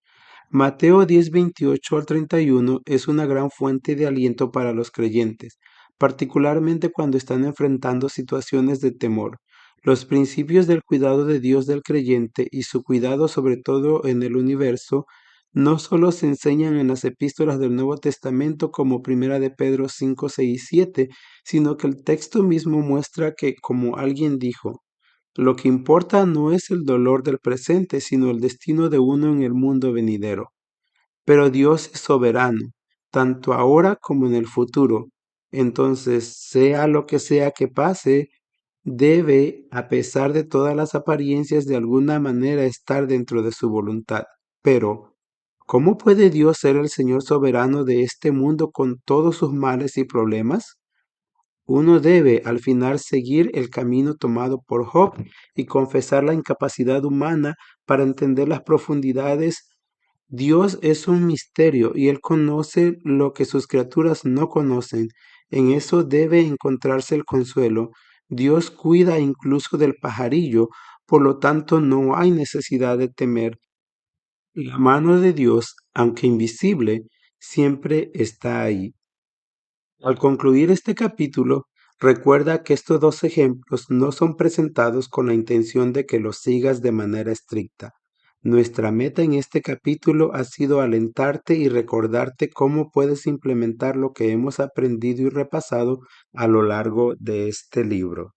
Mateo 10:28 al 31 es una gran fuente de aliento para los creyentes, particularmente cuando están enfrentando situaciones de temor. Los principios del cuidado de Dios del creyente y su cuidado sobre todo en el universo no solo se enseñan en las epístolas del Nuevo Testamento como Primera de Pedro 5, 6 y 7, sino que el texto mismo muestra que, como alguien dijo, lo que importa no es el dolor del presente, sino el destino de uno en el mundo venidero. Pero Dios es soberano, tanto ahora como en el futuro. Entonces, sea lo que sea que pase, debe, a pesar de todas las apariencias, de alguna manera estar dentro de su voluntad. Pero, ¿cómo puede Dios ser el Señor soberano de este mundo con todos sus males y problemas? Uno debe al final seguir el camino tomado por Job y confesar la incapacidad humana para entender las profundidades. Dios es un misterio y Él conoce lo que sus criaturas no conocen. En eso debe encontrarse el consuelo. Dios cuida incluso del pajarillo, por lo tanto no hay necesidad de temer. La mano de Dios, aunque invisible, siempre está ahí. Al concluir este capítulo, recuerda que estos dos ejemplos no son presentados con la intención de que los sigas de manera estricta. Nuestra meta en este capítulo ha sido alentarte y recordarte cómo puedes implementar lo que hemos aprendido y repasado a lo largo de este libro.